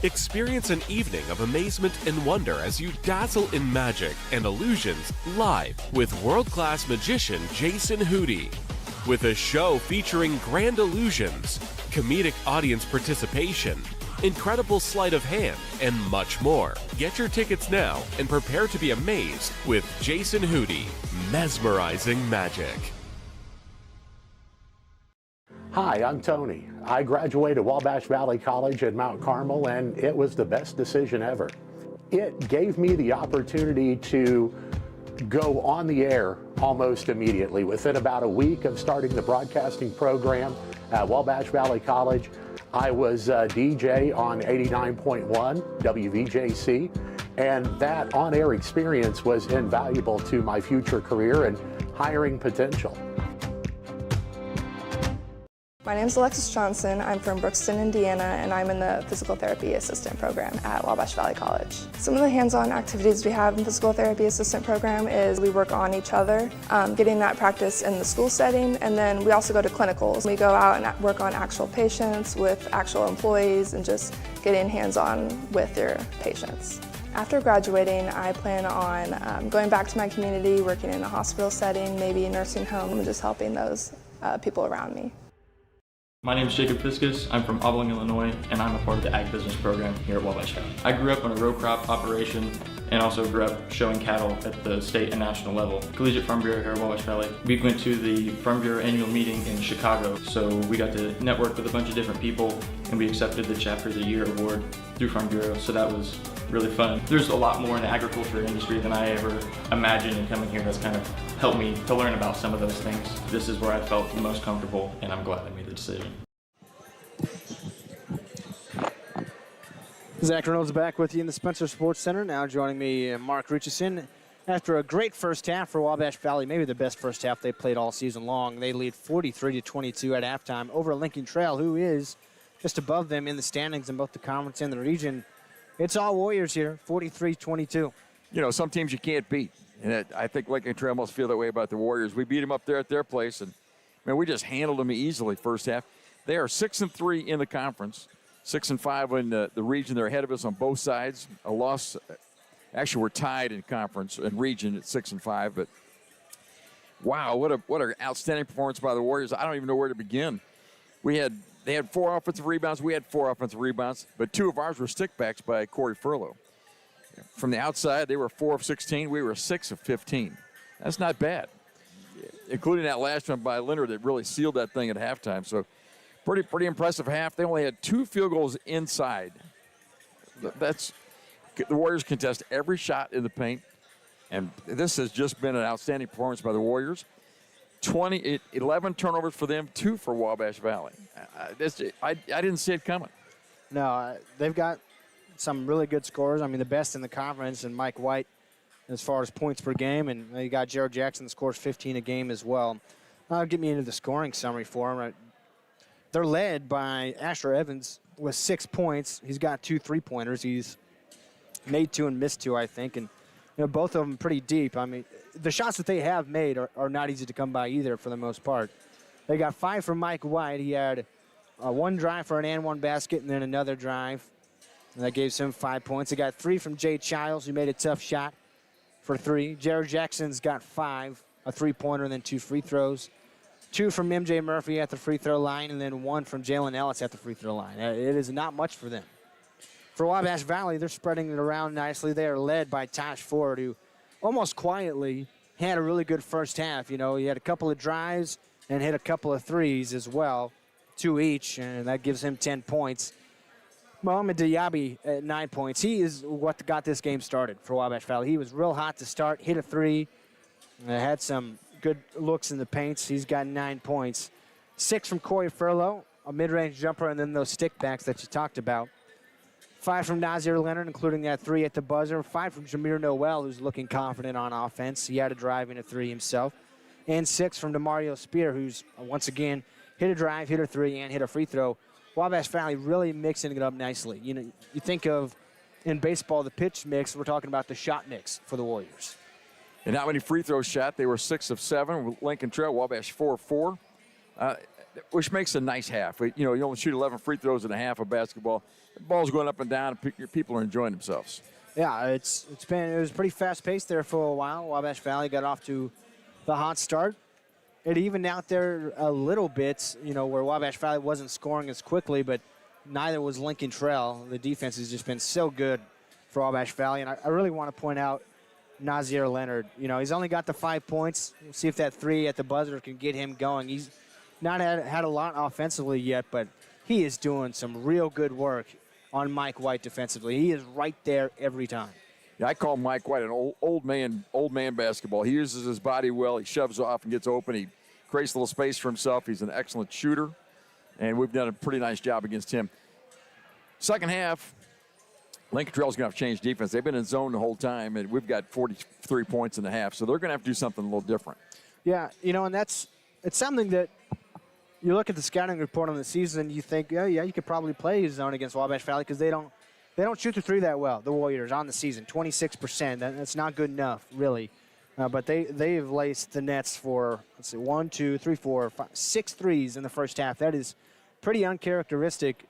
Experience an evening of amazement and wonder as you dazzle in magic and illusions live with world-class magician Jason Hootie. With a show featuring grand illusions, comedic audience participation, incredible sleight of hand, and much more. Get your tickets now and prepare to be amazed with Jason Hootie, Mesmerizing Magic. Hi, I'm Tony. I graduated Wabash Valley College in Mount Carmel, and it was the best decision ever. It gave me the opportunity to go on the air almost immediately. Within about a week of starting the broadcasting program at Wabash Valley College, I was a DJ on 89.1 WVC, and that on-air experience was invaluable to my future career and hiring potential. My name is Alexis Johnson. I'm from Brookston, Indiana, and I'm in the physical therapy assistant program at Wabash Valley College. Some of the hands-on activities we have in the physical therapy assistant program is we work on each other, getting that practice in the school setting, and then we also go to clinicals. We go out and work on actual patients with actual employees and just getting hands-on with your patients. After graduating, I plan on going back to my community, working in a hospital setting, maybe a nursing home, and just helping those people around me. My name is Jacob Fiskus. I'm from Oblong, Illinois, and I'm a part of the Ag Business program here at Wabash Valley. I grew up on a row crop operation and also grew up showing cattle at the state and national level. Collegiate Farm Bureau here at Wabash Valley. We went to the Farm Bureau annual meeting in Chicago, so we got to network with a bunch of different people, and we accepted the Chapter of the Year award through Farm Bureau, so that was really fun. There's a lot more in the agriculture industry than I ever imagined, and coming here has kind of helped me to learn about some of those things. This is where I felt the most comfortable, and I'm glad I made the decision. Zach Reynolds back with you in the Spencer Sports Center. Now joining me, Mark Richardson. After a great first half for Wabash Valley, maybe the best first half they played all season long, they lead 43-22 at halftime over Lincoln Trail, who is just above them in the standings in both the conference and the region. It's all Warriors here, 43-22. You know, some teams you can't beat. And I think Lincoln Trail must feel that way about the Warriors. We beat them up there at their place, and man, we just handled them easily first half. They are 6-3 in the conference, 6-5 in the region. They're ahead of us on both sides. A loss. Actually, we're tied in conference and region at 6-5. But wow, what an outstanding performance by the Warriors. I don't even know where to begin. They had 4 offensive rebounds. We had 4 offensive rebounds, but 2 of ours were stickbacks by Corey Furlow. From the outside, they were 4 of 16. We were 6 of 15. That's not bad, including that last one by Leonard that really sealed that thing at halftime. So pretty impressive half. They only had 2 field goals inside. The Warriors contest every shot in the paint, and this has just been an outstanding performance by the Warriors. 11 turnovers for them, 2 for Wabash Valley. I didn't see it coming. No, they've got some really good scorers. I mean, the best in the conference, and Mike White as far as points per game, and you got Jared Jackson that scores 15 a game as well. Get me into the scoring summary for them. They're led by Asher Evans with 6 points. He's got 2 3-pointers. He's made 2 and missed 2, I think, and both of them pretty deep. I mean, the shots that they have made are not easy to come by either for the most part. They got 5 from Mike White. He had 1 drive for an and 1 basket and then another drive. And that gives him 5 points. They got 3 from Jay Childs, who made a tough shot for 3. Jared Jackson's got 5, a 3-pointer and then 2 free throws. 2 from MJ Murphy at the free throw line and then 1 from Jalen Ellis at the free throw line. It is not much for them. For Wabash Valley, they're spreading it around nicely. They are led by Tosh Ford, who almost quietly had a really good first half. He had a couple of drives and hit a couple of threes as well, 2 each, and that gives him 10 points. Mohamed Diaby at 9 points. He is what got this game started for Wabash Valley. He was real hot to start, hit a 3, had some good looks in the paints. He's got 9 points. 6 from Corey Furlow, a mid-range jumper, and then those stick backs that you talked about. 5 from Nazir Leonard, including that 3 at the buzzer. 5 from Jameer Noel, who's looking confident on offense. He had a drive and a 3 himself. And 6 from DeMario Spear, who's, once again, hit a drive, hit a 3, and hit a free throw. Wabash Valley really mixing it up nicely. You know, you think of, in baseball, the pitch mix. We're talking about the shot mix for the Warriors. And how many free throws shot? They were 6 of 7 with Lincoln Trail. Wabash 4 of 4, which makes a nice half. You know, you only shoot 11 free throws in a half of basketball. The ball's going up and down, and people are enjoying themselves. Yeah, it was pretty fast-paced there for a while. Wabash Valley got off to the hot start. It evened out there a little bit, you know, where Wabash Valley wasn't scoring as quickly, but neither was Lincoln Trail. The defense has just been so good for Wabash Valley, and I really want to point out Nazir Leonard. You know, he's only got the 5 points. We'll see if that 3 at the buzzer can get him going. He's not had a lot offensively yet, but he is doing some real good work on Mike White defensively. He is right there every time. Yeah, I call Mike White an old man basketball. He uses his body well. He shoves off and gets open. He creates a little space for himself. He's an excellent shooter, and we've done a pretty nice job against him. Second half, Lincoln Trail's going to have to change defense. They've been in zone the whole time, and we've got 43 points in the half, so they're going to have to do something a little different. Yeah, you know, and it's something that you look at the scouting report on the season, you think, yeah, you could probably play zone against Wabash Valley because they don't shoot the 3 that well, the Warriors, on the season, 26%. That's not good enough, really. But they've laced the nets for, let's see, 1, 2, 3, 4, 5, 6 threes in the first half. That is pretty uncharacteristic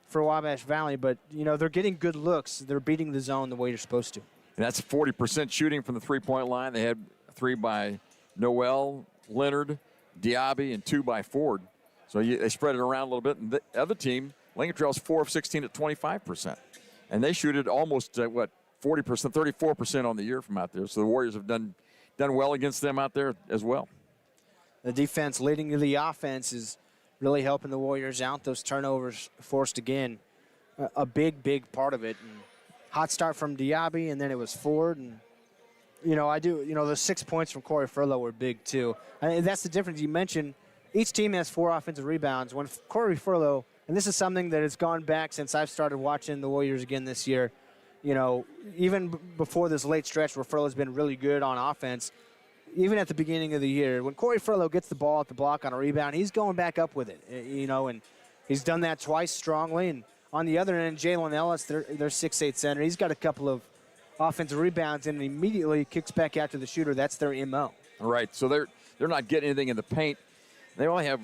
for Wabash Valley, but, you know, they're getting good looks. They're beating the zone the way you're supposed to. And that's 40% shooting from the three-point line. They had 3 by Noel, Leonard, Diaby, and 2 by Ford. So they spread it around a little bit. And the other team, Lincoln Trail's 4 of 16 at 25%. And they shoot it almost, 40%, 34% on the year from out there. So the Warriors have done well against them out there as well. The defense leading to the offense is really helping the Warriors out. Those turnovers forced again, a big part of it. And hot start from Diaby, and then it was Ford. And, you know, those 6 points from Corey Furlow were big too. And that's the difference. You mentioned each team has 4 offensive rebounds. When Corey Furlow, and this is something that has gone back since I've started watching the Warriors again this year, you know, even before this late stretch where Furlow's been really good on offense, even at the beginning of the year, when Corey Furlow gets the ball at the block on a rebound, he's going back up with it, you know, and he's done that twice strongly. And on the other end, Jalen Ellis, their 6'8" center, he's got a couple of offensive rebounds and immediately kicks back out to the shooter. That's their MO. All right, so they're not getting anything in the paint. They only have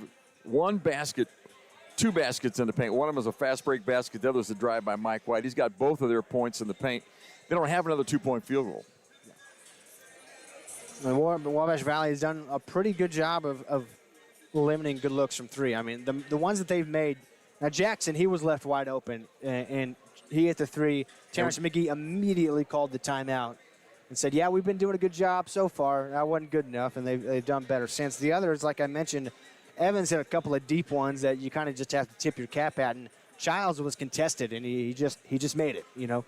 2 baskets in the paint. One of them is a fast break basket. The other is a drive by Mike White. He's got both of their points in the paint. They don't have another 2-point field goal. And Wabash Valley has done a pretty good job of limiting good looks from 3. I mean, the ones that they've made. Now, Jackson, he was left wide open, and he hit the 3. Terrence McGee immediately called the timeout and said, yeah, we've been doing a good job so far. That wasn't good enough, and they've done better since. The others, like I mentioned, Evans had a couple of deep ones that you kind of just have to tip your cap at, and Childs was contested, and he just made it, you know.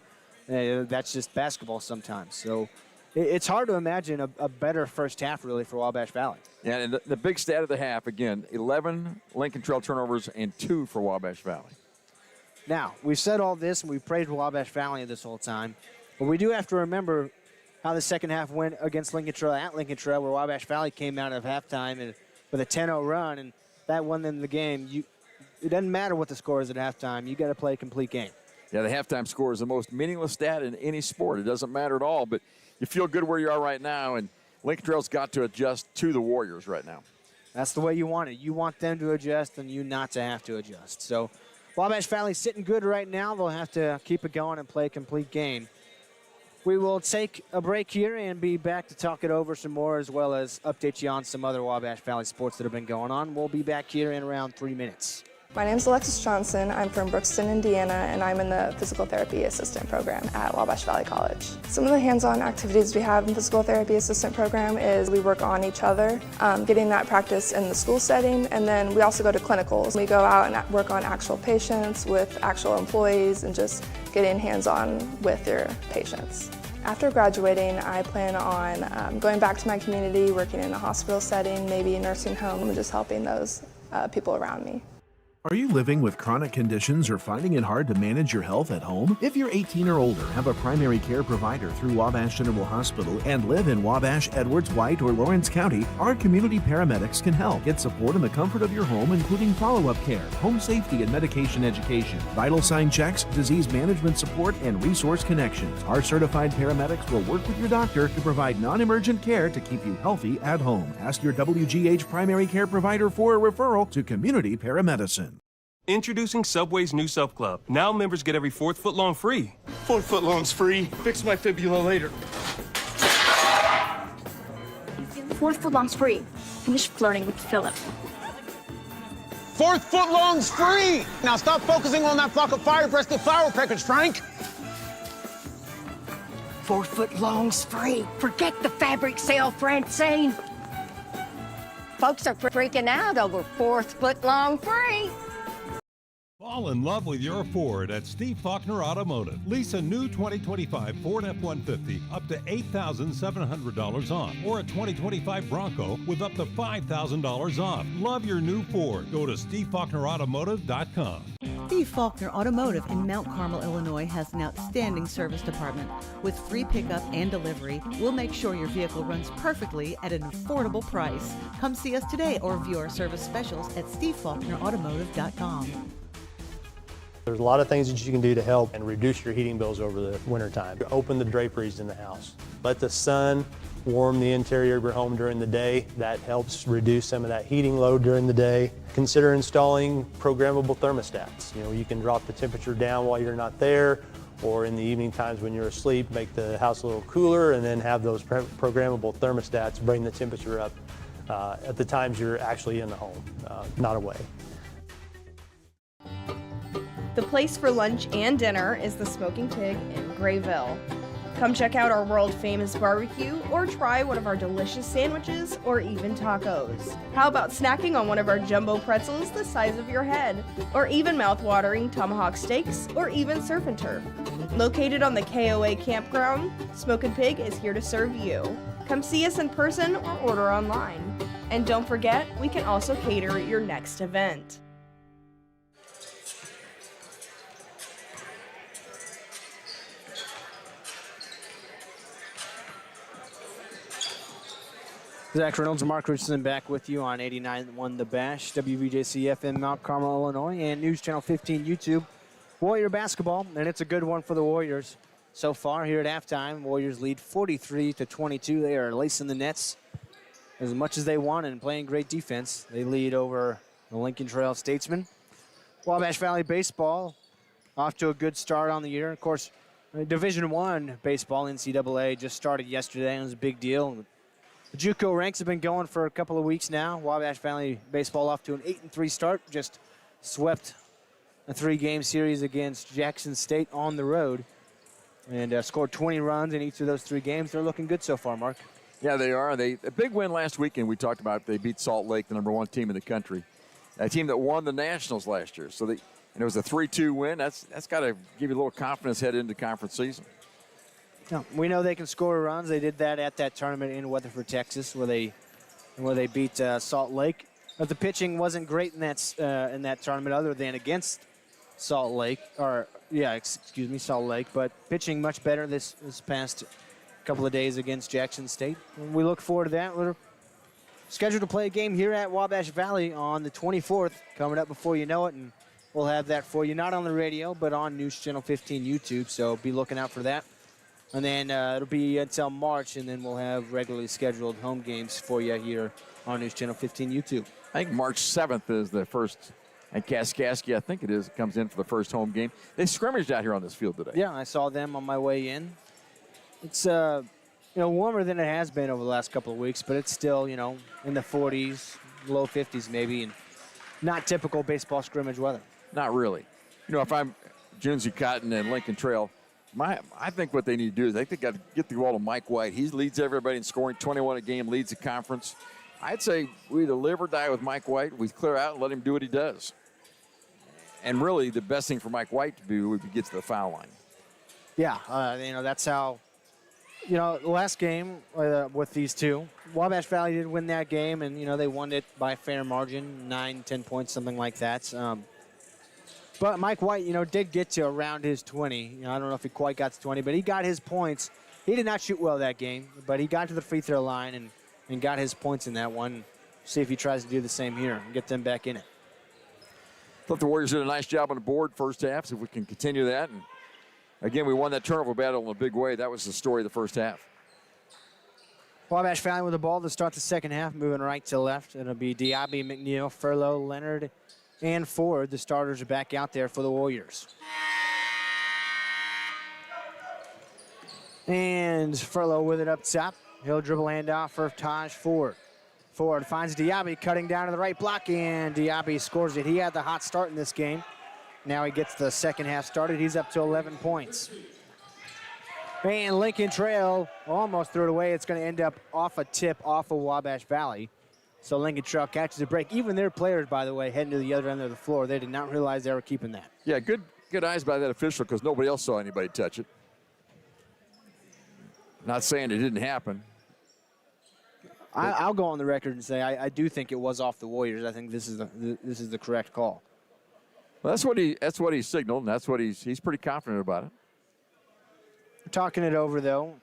That's just basketball sometimes. So it's hard to imagine a better first half, really, for Wabash Valley. Yeah, and the big stat of the half, again, 11 Lincoln Trail turnovers and 2 for Wabash Valley. Now, we've said all this, and we've praised Wabash Valley this whole time, but we do have to remember how the second half went against Lincoln Trail at Lincoln Trail, where Wabash Valley came out of halftime and with a 10-0 run, and that won them the game. It doesn't matter what the score is at halftime. You got to play a complete game. Yeah, the halftime score is the most meaningless stat in any sport. It doesn't matter at all, but you feel good where you are right now, and Lincoln Trail's got to adjust to the Warriors right now. That's the way you want it. You want them to adjust and you not to have to adjust. So Wabash Valley's sitting good right now. They'll have to keep it going and play a complete game. We will take a break here and be back to talk it over some more, as well as update you on some other Wabash Valley sports that have been going on. We'll be back here in around 3 minutes. My name is Alexis Johnson. I'm from Brookston, Indiana, and I'm in the physical therapy assistant program at Wabash Valley College. Some of the hands-on activities we have in the physical therapy assistant program is we work on each other, getting that practice in the school setting, and then we also go to clinicals. We go out and work on actual patients with actual employees and just getting hands-on with your patients. After graduating, I plan on going back to my community, working in a hospital setting, maybe a nursing home, and just helping those people around me. Are you living with chronic conditions or finding it hard to manage your health at home? If you're 18 or older, have a primary care provider through Wabash General Hospital, and live in Wabash, Edwards, White, or Lawrence County, our community paramedics can help. Get support in the comfort of your home, including follow-up care, home safety and medication education, vital sign checks, disease management support, and resource connections. Our certified paramedics will work with your doctor to provide non-emergent care to keep you healthy at home. Ask your WGH primary care provider for a referral to community paramedicine. Introducing Subway's new Sub Club. Now members get every 4th footlong free. 4 footlongs free. Fix my fibula later. 4 footlongs free. Finish flirting with Philip. 4th footlongs free. Now stop focusing on that flock of fire-breasted flower peckers, Frank. 4 footlongs free. Forget the fabric sale, Francine. Folks are freaking out over 4th footlong free. Fall in love with your Ford at Steve Faulkner Automotive. Lease a new 2025 Ford F-150 up to $8,700 off, or a 2025 Bronco with up to $5,000 off. Love your new Ford. Go to SteveFaulknerAutomotive.com. Steve Faulkner Automotive in Mount Carmel, Illinois has an outstanding service department. With free pickup and delivery, we'll make sure your vehicle runs perfectly at an affordable price. Come see us today or view our service specials at SteveFaulknerAutomotive.com. There's a lot of things that you can do to help and reduce your heating bills over the wintertime. Open the draperies in the house. Let the sun warm the interior of your home during the day. That helps reduce some of that heating load during the day. Consider installing programmable thermostats. You can drop the temperature down while you're not there, or in the evening times when you're asleep, make the house a little cooler, and then have those programmable thermostats bring the temperature up at the times you're actually in the home, not away. The place for lunch and dinner is the Smoking Pig in Grayville. Come check out our world-famous barbecue or try one of our delicious sandwiches or even tacos. How about snacking on one of our jumbo pretzels the size of your head, or even mouth-watering tomahawk steaks or even surf and turf. Located on the KOA campground, Smoking Pig is here to serve you. Come see us in person or order online. And don't forget, we can also cater your next event. Zach Reynolds and Mark Richardson back with you on 89.1 The Bash, WVJC FM, Mount Carmel, Illinois, and News Channel 15 YouTube. Warrior basketball, and it's a good one for the Warriors. So far here at halftime, Warriors lead 43-22. They are lacing the nets as much as they want and playing great defense. They lead over the Lincoln Trail Statesmen. Wabash Valley baseball off to a good start on the year. Of course, Division I baseball, NCAA, just started yesterday, and it was a big deal. The JUCO ranks have been going for a couple of weeks now. Wabash Valley baseball off to an 8-3 start. Just swept a 3-game series against Jackson State on the road and scored 20 runs in each of those 3 games. They're looking good so far, Mark. Yeah, they are. A big win last weekend. We talked about they beat Salt Lake, the #1 team in the country, a team that won the Nationals last year. So and it was a 3-2 win. That's got to give you a little confidence headed into conference season. No, we know they can score runs. They did that at that tournament in Weatherford, Texas, where they beat Salt Lake. But the pitching wasn't great in that tournament, other than against Salt Lake, Salt Lake. But pitching much better this past couple of days against Jackson State. And we look forward to that. We're scheduled to play a game here at Wabash Valley on the 24th, coming up before you know it, and we'll have that for you, not on the radio, but on News Channel 15 YouTube. So be looking out for that. And then it'll be until March, and then we'll have regularly scheduled home games for you here on News Channel 15 YouTube. I think March 7th is the first, and Kaskaskia, I think it is, comes in for the first home game. They scrimmaged out here on this field today. Yeah, I saw them on my way in. It's warmer than it has been over the last couple of weeks, but it's still, in the 40s, low 50s maybe, and not typical baseball scrimmage weather. Not really. If I'm Junzi Cotton and Lincoln Trail, I think what they need to do is they got to get the ball to Mike White. He leads everybody in scoring, 21 a game, leads the conference. I'd say we either live or die with Mike White. We clear out and let him do what he does. And really, the best thing for Mike White to do would be get to the foul line. Yeah, that's how You know, the last game with these two, Wabash Valley did win that game, and, you know, they won it by a fair margin, 9, 10 points, something like that. But Mike White, you know, did get to around his 20. You know, I don't know if he quite got to 20, but he got his points. He did not shoot well that game, but he got to the free throw line and got his points in that one. See if he tries to do the same here and get them back in it. Thought the Warriors did a nice job on the board first half, so if we can continue that. And again, we won that turnover battle in a big way. That was the story of the first half. Wabash Valley with the ball to start the second half, moving right to left. It'll be Diaby, McNeil, Furlow, Leonard, and Ford. The starters are back out there for the Warriors. And Furlow with it up top. He'll dribble handoff for Taj Ford. Ford finds Diaby cutting down to the right block, and Diaby scores it. He had the hot start in this game. Now he gets the second half started. He's up to 11 points. And Lincoln Trail almost threw it away. It's going to end up off a tip off of Wabash Valley. So Lincoln Trail catches a break. Even their players, by the way, heading to the other end of the floor, they did not realize they were keeping that. Yeah, good eyes by that official because nobody else saw anybody touch it. Not saying it didn't happen. I'll go on the record and say I do think it was off the Warriors. I think this is the correct call. Well, that's what he signaled, and that's what he's pretty confident about it. We're talking it over though.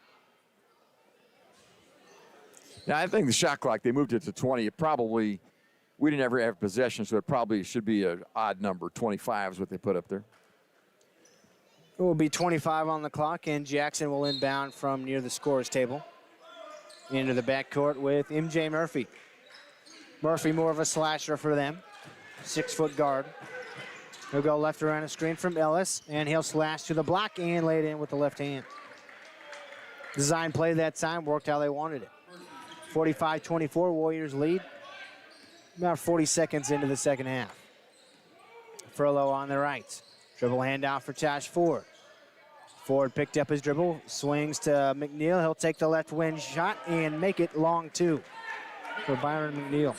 Now I think the shot clock, they moved it to 20. We didn't ever have possession, so it probably should be an odd number. 25 is what they put up there. It will be 25 on the clock, and Jackson will inbound from near the scorer's table into the backcourt with MJ Murphy. Murphy more of a slasher for them. 6-foot guard. He'll go left around a screen from Ellis, and he'll slash to the block and lay it in with the left hand. Design play that time, worked how they wanted it. 45-24, Warriors lead. About 40 seconds into the second half. Furlow on the right. Dribble handoff for Josh Ford. Ford picked up his dribble, swings to McNeil. He'll take the left wing shot and make it long two for Byron McNeil.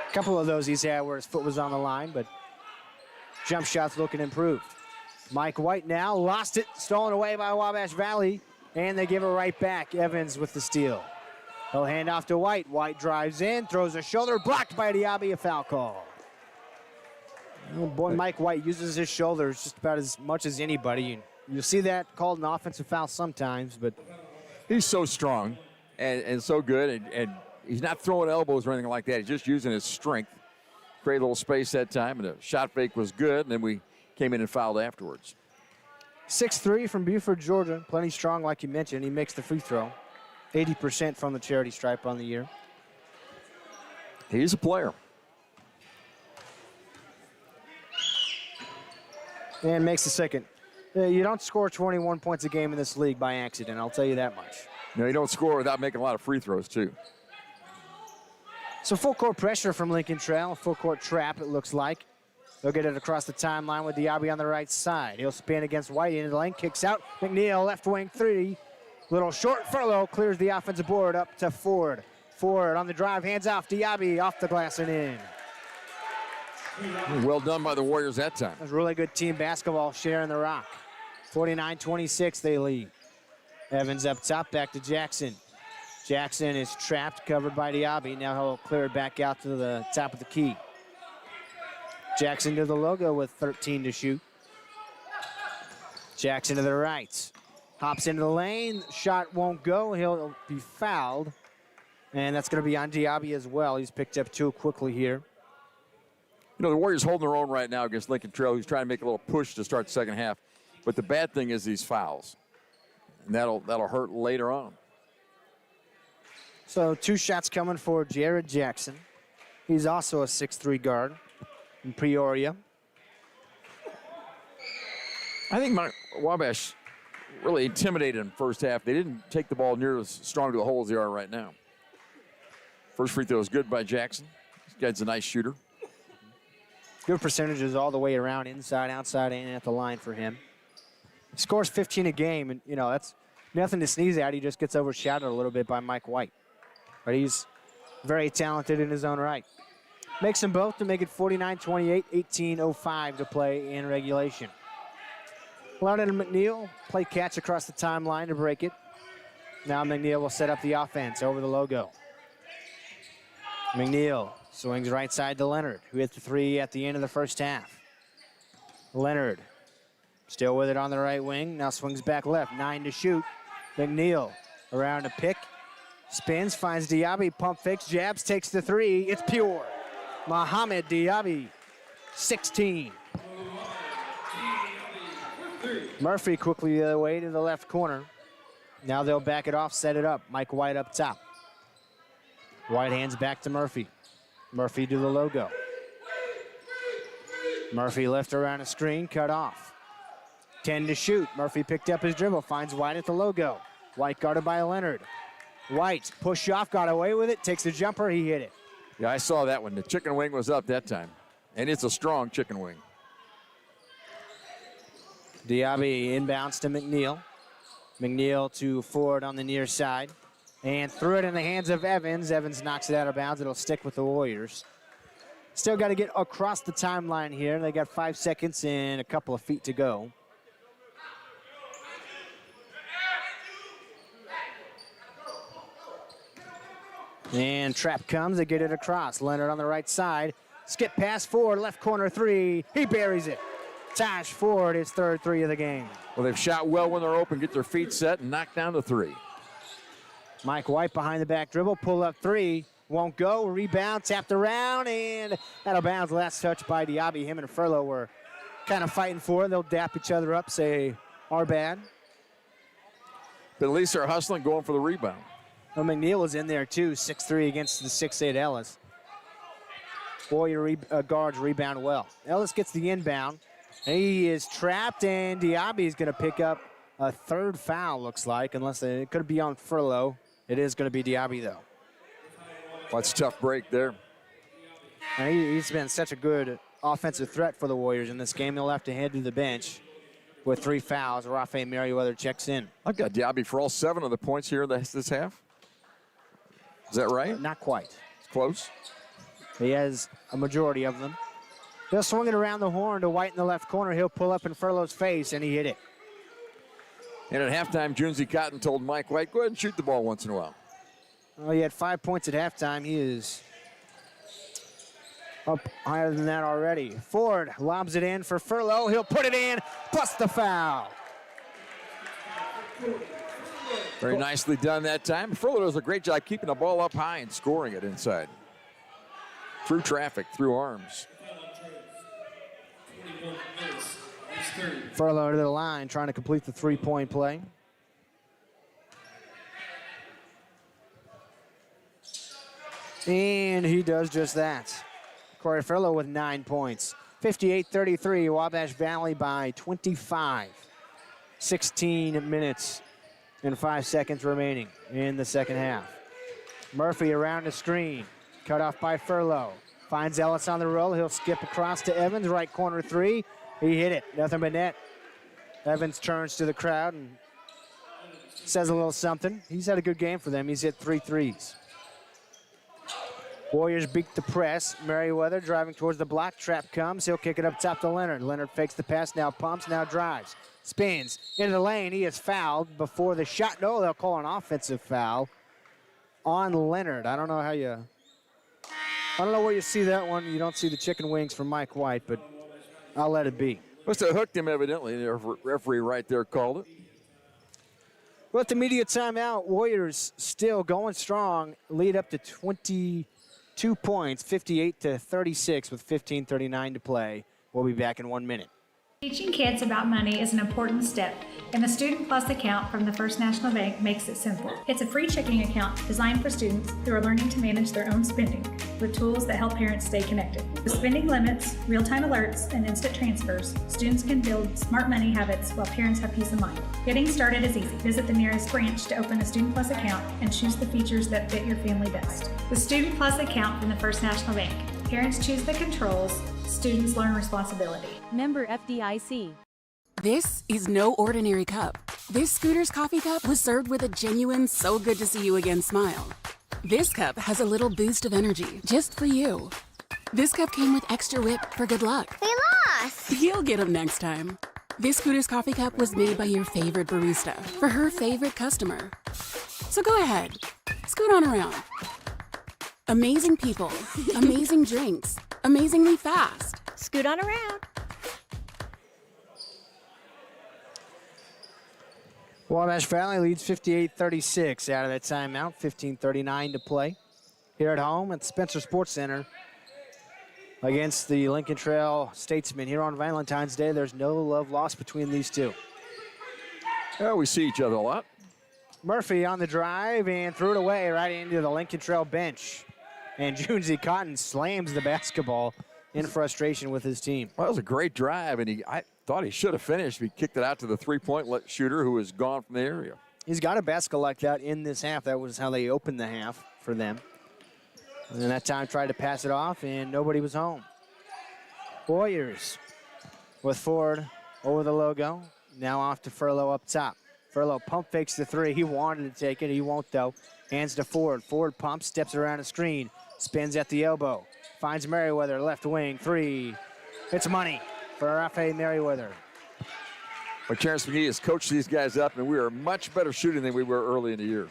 A couple of those he's had where his foot was on the line, but jump shots looking improved. Mike White now lost it, stolen away by Wabash Valley, and they give it right back. Evans with the steal. He'll hand off to White. White drives in, throws a shoulder, blocked by Diaby, a foul call. Oh boy, Mike White uses his shoulders just about as much as anybody. You'll see that called an offensive foul sometimes, but he's so strong and so good, and he's not throwing elbows or anything like that. He's just using his strength. Great little space that time, and the shot fake was good, and then we came in and fouled afterwards. 6'3" from Buford, Georgia. Plenty strong, like you mentioned. He makes the free throw. 80% from the charity stripe on the year. He's a player. And makes the second. You don't score 21 points a game in this league by accident, I'll tell you that much. No, you don't score without making a lot of free throws, too. So full court pressure from Lincoln Trail. Full court trap, it looks like. They'll get it across the timeline with Diaby on the right side. He'll spin against White into the lane, kicks out. McNeil, left wing three. Little short Furlow clears the offensive board up to Ford. Ford on the drive, hands off. Diaby off the glass and in. Well done by the Warriors that time. That's really good team basketball sharing the rock. 49-26 they lead. Evans up top, back to Jackson. Jackson is trapped, covered by Diaby. Now he'll clear it back out to the top of the key. Jackson to the logo with 13 to shoot. Jackson to the right. Hops into the lane, shot won't go. He'll be fouled. And that's going to be on Diaby as well. He's picked up two quickly here. You know, the Warriors holding their own right now against Lincoln Trail, who's trying to make a little push to start the second half. But the bad thing is these fouls. And that'll hurt later on. So 2 shots coming for Jared Jackson. He's also a 6'3" guard in Peoria. I think Wabash really intimidated him first half. They didn't take the ball near as strong to the hole as they are right now. First free throw is good by Jackson. This guy's a nice shooter. Good percentages all the way around, inside, outside, and at the line for him. He scores 15 a game, and, you know, that's nothing to sneeze at. He just gets overshadowed a little bit by Mike White. But he's very talented in his own right. Makes them both to make it 49-28, 18:05 to play in regulation. Leonard and McNeil play catch across the timeline to break it. Now McNeil will set up the offense over the logo. McNeil swings right side to Leonard, who hit the three at the end of the first half. Leonard still with it on the right wing. Now swings back left. 9 to shoot. McNeil around a pick. Spins, finds Diaby. Pump fakes, jabs, takes the three. It's pure. Mohamed Diaby, 16. Murphy quickly the other way to the left corner. Now they'll back it off, set it up. Mike White up top. White hands back to Murphy. Murphy to the logo. Murphy left around a screen, cut off. 10 to shoot. Murphy picked up his dribble, finds White at the logo. White guarded by Leonard. White push off, got away with it, takes the jumper, he hit it. Yeah, I saw that one. The chicken wing was up that time. And it's a strong chicken wing. Diaby inbounds to McNeil. McNeil to Ford on the near side. And threw it in the hands of Evans. Evans knocks it out of bounds. It'll stick with the Warriors. Still got to get across the timeline here. They got 5 seconds and a couple of feet to go. And trap comes, they get it across. Leonard on the right side. Skip pass Ford, left corner three. He buries it. Taj Ford, his third three of the game. Well, they've shot well when they're open, get their feet set, and knock down the three. Mike White behind the back dribble, pull up three. Won't go, rebound, tapped around, and out of bounds. Last touch by Diaby. Him and Furlow were kind of fighting for it. They'll dap each other up, say, our bad. But at least they're hustling, going for the rebound. Well, McNeil was in there too, 6'3" against the 6'8" Ellis. Warrior guards rebound well. Ellis gets the inbound. He is trapped, and Diaby is going to pick up a third foul, looks like, unless it could be on Furlow. It is going to be Diaby, though. That's a tough break there. And he's been such a good offensive threat for the Warriors in this game. They'll have to head to the bench with 3 fouls. Rafael Merriweather checks in. I've got Diaby for all 7 of the points here this half. Is that right? Not quite. It's close. He has a majority of them. They'll swing it around the horn to White in the left corner. He'll pull up in Furlow's face, and he hit it. And at halftime, Junzi Cotton told Mike White, go ahead and shoot the ball once in a while. Well, he had 5 points at halftime. He is up higher than that already. Ford lobs it in for Furlow. He'll put it in, plus the foul. Very nicely done that time. Furlow does a great job keeping the ball up high and scoring it inside. Through traffic, through arms. Furlow to the line, trying to complete the three-point play. And he does just that. Corey Furlow with 9 points. 58-33, Wabash Valley by 25. 16 minutes and 5 seconds remaining in the second half. Murphy around the screen, cut off by Furlow. Finds Ellis on the roll. He'll skip across to Evans, right corner three. He hit it, nothing but net. Evans turns to the crowd and says a little something. He's had a good game for them. He's hit 3 threes. Warriors beat the press. Merriweather driving towards the block. Trap comes. He'll kick it up top to Leonard. Leonard fakes the pass, now pumps, now drives. Spins into the lane. He is fouled before the shot. No, they'll call an offensive foul on Leonard. I don't know where you see that one. You don't see the chicken wings from Mike White, but I'll let it be. Must have hooked him, evidently. The referee right there called it. Well, at the media timeout, Warriors still going strong. Lead up to 22 points, 58-36 with 15:39 to play. We'll be back in 1 minute. Teaching kids about money is an important step, and the Student Plus account from the First National Bank makes it simple. It's a free checking account designed for students who are learning to manage their own spending with tools that help parents stay connected. With spending limits, real-time alerts, and instant transfers, students can build smart money habits while parents have peace of mind. Getting started is easy. Visit the nearest branch to open a Student Plus account and choose the features that fit your family best. The Student Plus account from the First National Bank. Parents choose the controls, students learn responsibility. Member FDIC. This is no ordinary cup. This Scooter's coffee cup was served with a genuine so good to see you again smile. This cup has a little boost of energy just for you. This cup came with extra whip for good luck. We lost! You'll get them next time. This Scooter's coffee cup was made by your favorite barista for her favorite customer. So go ahead, scoot on around. Amazing people, amazing drinks, amazingly fast. Scoot on around. Wabash Valley leads 58-36 out of that timeout. 15:39 to play here at home at Spencer Sports Center against the Lincoln Trail Statesmen. Here on Valentine's Day, there's no love lost between these two. Well, we see each other a lot. Murphy on the drive and threw it away right into the Lincoln Trail bench. And Junzi Cotton slams the basketball in frustration with his team. Well, that was a great drive, and I thought he should have finished. He kicked it out to the three-point shooter who was gone from the area. He's got a basket like that in this half. That was how they opened the half for them. And then that time tried to pass it off, and nobody was home. Warriors with Ford over the logo. Now off to Furlow up top. Furlow pump fakes the three. He wanted to take it. He won't, though. Hands to Ford. Ford pumps, steps around a screen, spins at the elbow. Finds Merriweather, left wing, three. It's money for Rafael Merriweather. But Terrence McGee has coached these guys up, and we are much better shooting than we were early in the year.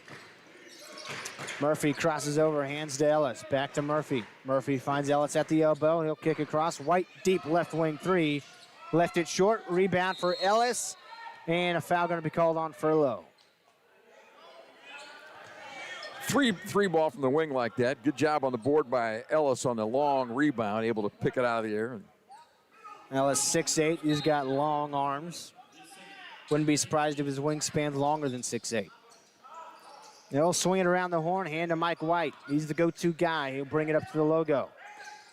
Murphy crosses over, hands to Ellis. Back to Murphy. Murphy finds Ellis at the elbow. He'll kick across. White, deep left wing three. Left it short. Rebound for Ellis. And a foul going to be called on Furlow. Three ball from the wing like that. Good job on the board by Ellis on the long rebound, able to pick it out of the air. Ellis 6'8". He's got long arms. Wouldn't be surprised if his wingspan's longer than 6'8". They'll swing it around the horn, hand to Mike White. He's the go-to guy. He'll bring it up to the logo.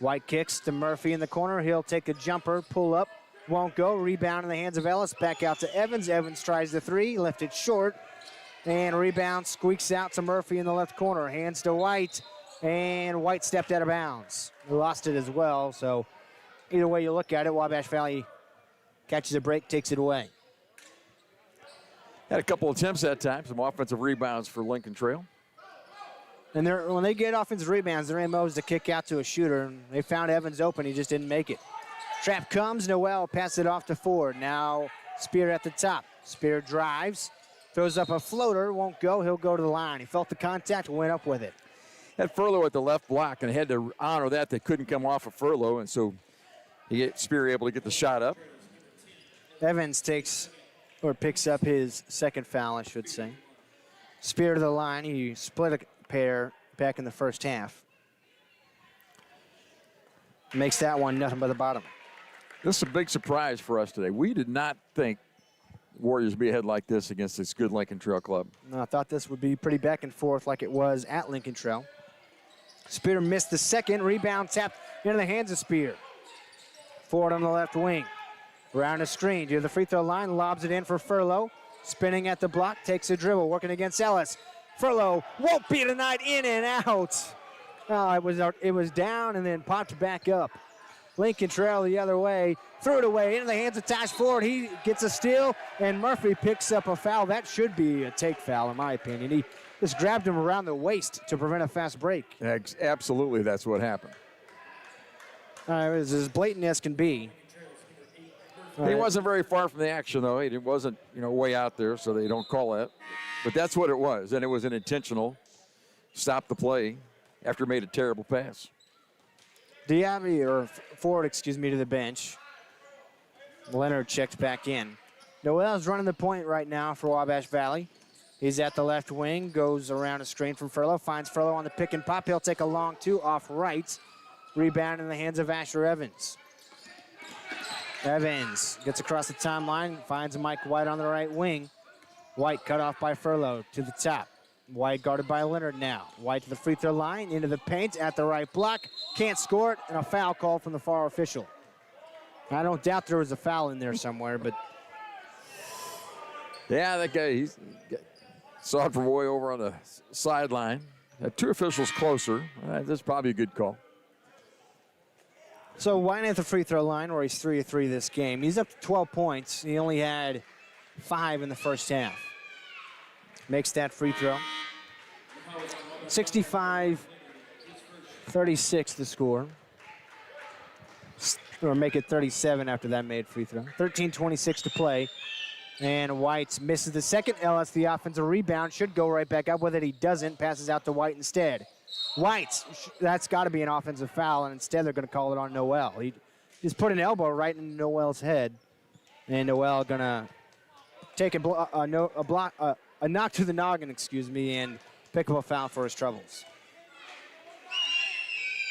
White kicks to Murphy in the corner. He'll take a jumper, pull up, won't go. Rebound in the hands of Ellis. Back out to Evans. Evans tries the three, left it short. And rebound squeaks out to Murphy in the left corner. Hands to White, and White stepped out of bounds. He lost it as well, so either way you look at it, Wabash Valley catches a break, takes it away. Had a couple attempts that time, some offensive rebounds for Lincoln Trail. And when they get offensive rebounds, their MO is to kick out to a shooter, and they found Evans open. He just didn't make it. Trap comes, Noel passes it off to Ford. Now Spear at the top. Spear drives. Throws up a floater, won't go. He'll go to the line. He felt the contact, went up with it. Had Furlow at the left block and had to honor that. They couldn't come off of Furlow, and so Spear able to get the shot up. Evans picks up his second foul, I should say. Spear to the line. He split a pair back in the first half. Makes that one nothing but the bottom. This is a big surprise for us today. We did not think Warriors be ahead like this against this good Lincoln Trail club. No, I thought this would be pretty back and forth like it was at Lincoln Trail. Spear missed the second. Rebound tapped into the hands of Spear. Ford on the left wing. Around a screen to the free throw line. Lobs it in for Furlow. Spinning at the block. Takes a dribble. Working against Ellis. Furlow won't be tonight. In and out. Oh, it was down and then popped back up. Lincoln Trail the other way. Threw it away into the hands of Tash Ford. He gets a steal, and Murphy picks up a foul. That should be a take foul, in my opinion. He just grabbed him around the waist to prevent a fast break. Absolutely, that's what happened. It was as blatant as can be. He wasn't very far from the action, though. He wasn't, way out there, so they don't call that. But that's what it was, and it was an intentional stop the play after he made a terrible pass. Ford, to the bench. Leonard checked back in. Noel's running the point right now for Wabash Valley. He's at the left wing, goes around a screen from Furlow, finds Furlow on the pick and pop. He'll take a long two off right. Rebound in the hands of Asher Evans. Evans gets across the timeline, finds Mike White on the right wing. White cut off by Furlow to the top. White guarded by Leonard now. White to the free throw line, into the paint, at the right block. Can't score it, and a foul call from the far official. I don't doubt there was a foul in there somewhere, but... Yeah, that guy, he saw it from way over on the sideline. Had two officials closer. That's probably a good call. So White at the free throw line, where he's 3 of 3 this game. He's up to 12 points. He only had 5 in the first half. Makes that free throw. 65-36 the score. or make it 37 after that made free throw. 13:26 to play. And White misses the second. Ellis, the offensive rebound, should go right back up with it. He doesn't. Passes out to White instead. White, that's got to be an offensive foul, and instead they're going to call it on Noel. He just put an elbow right in Noel's head, and Noel going to take a knock to the noggin, and pick up a foul for his troubles.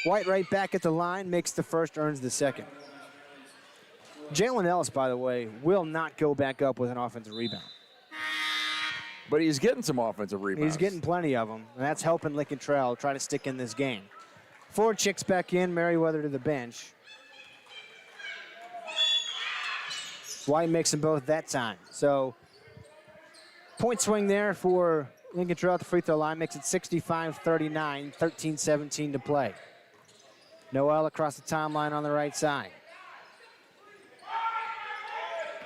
White right back at the line, makes the first, earns the second. Jalen Ellis, by the way, will not go back up with an offensive rebound. But he's getting some offensive rebounds. He's getting plenty of them, and that's helping Lincoln Trail try to stick in this game. Four chicks back in, Merriweather to the bench. White makes them both that time. So, point swing there for Lincoln Trail at the free throw line, makes it 65-39, 13-17 to play. Noel across the timeline on the right side.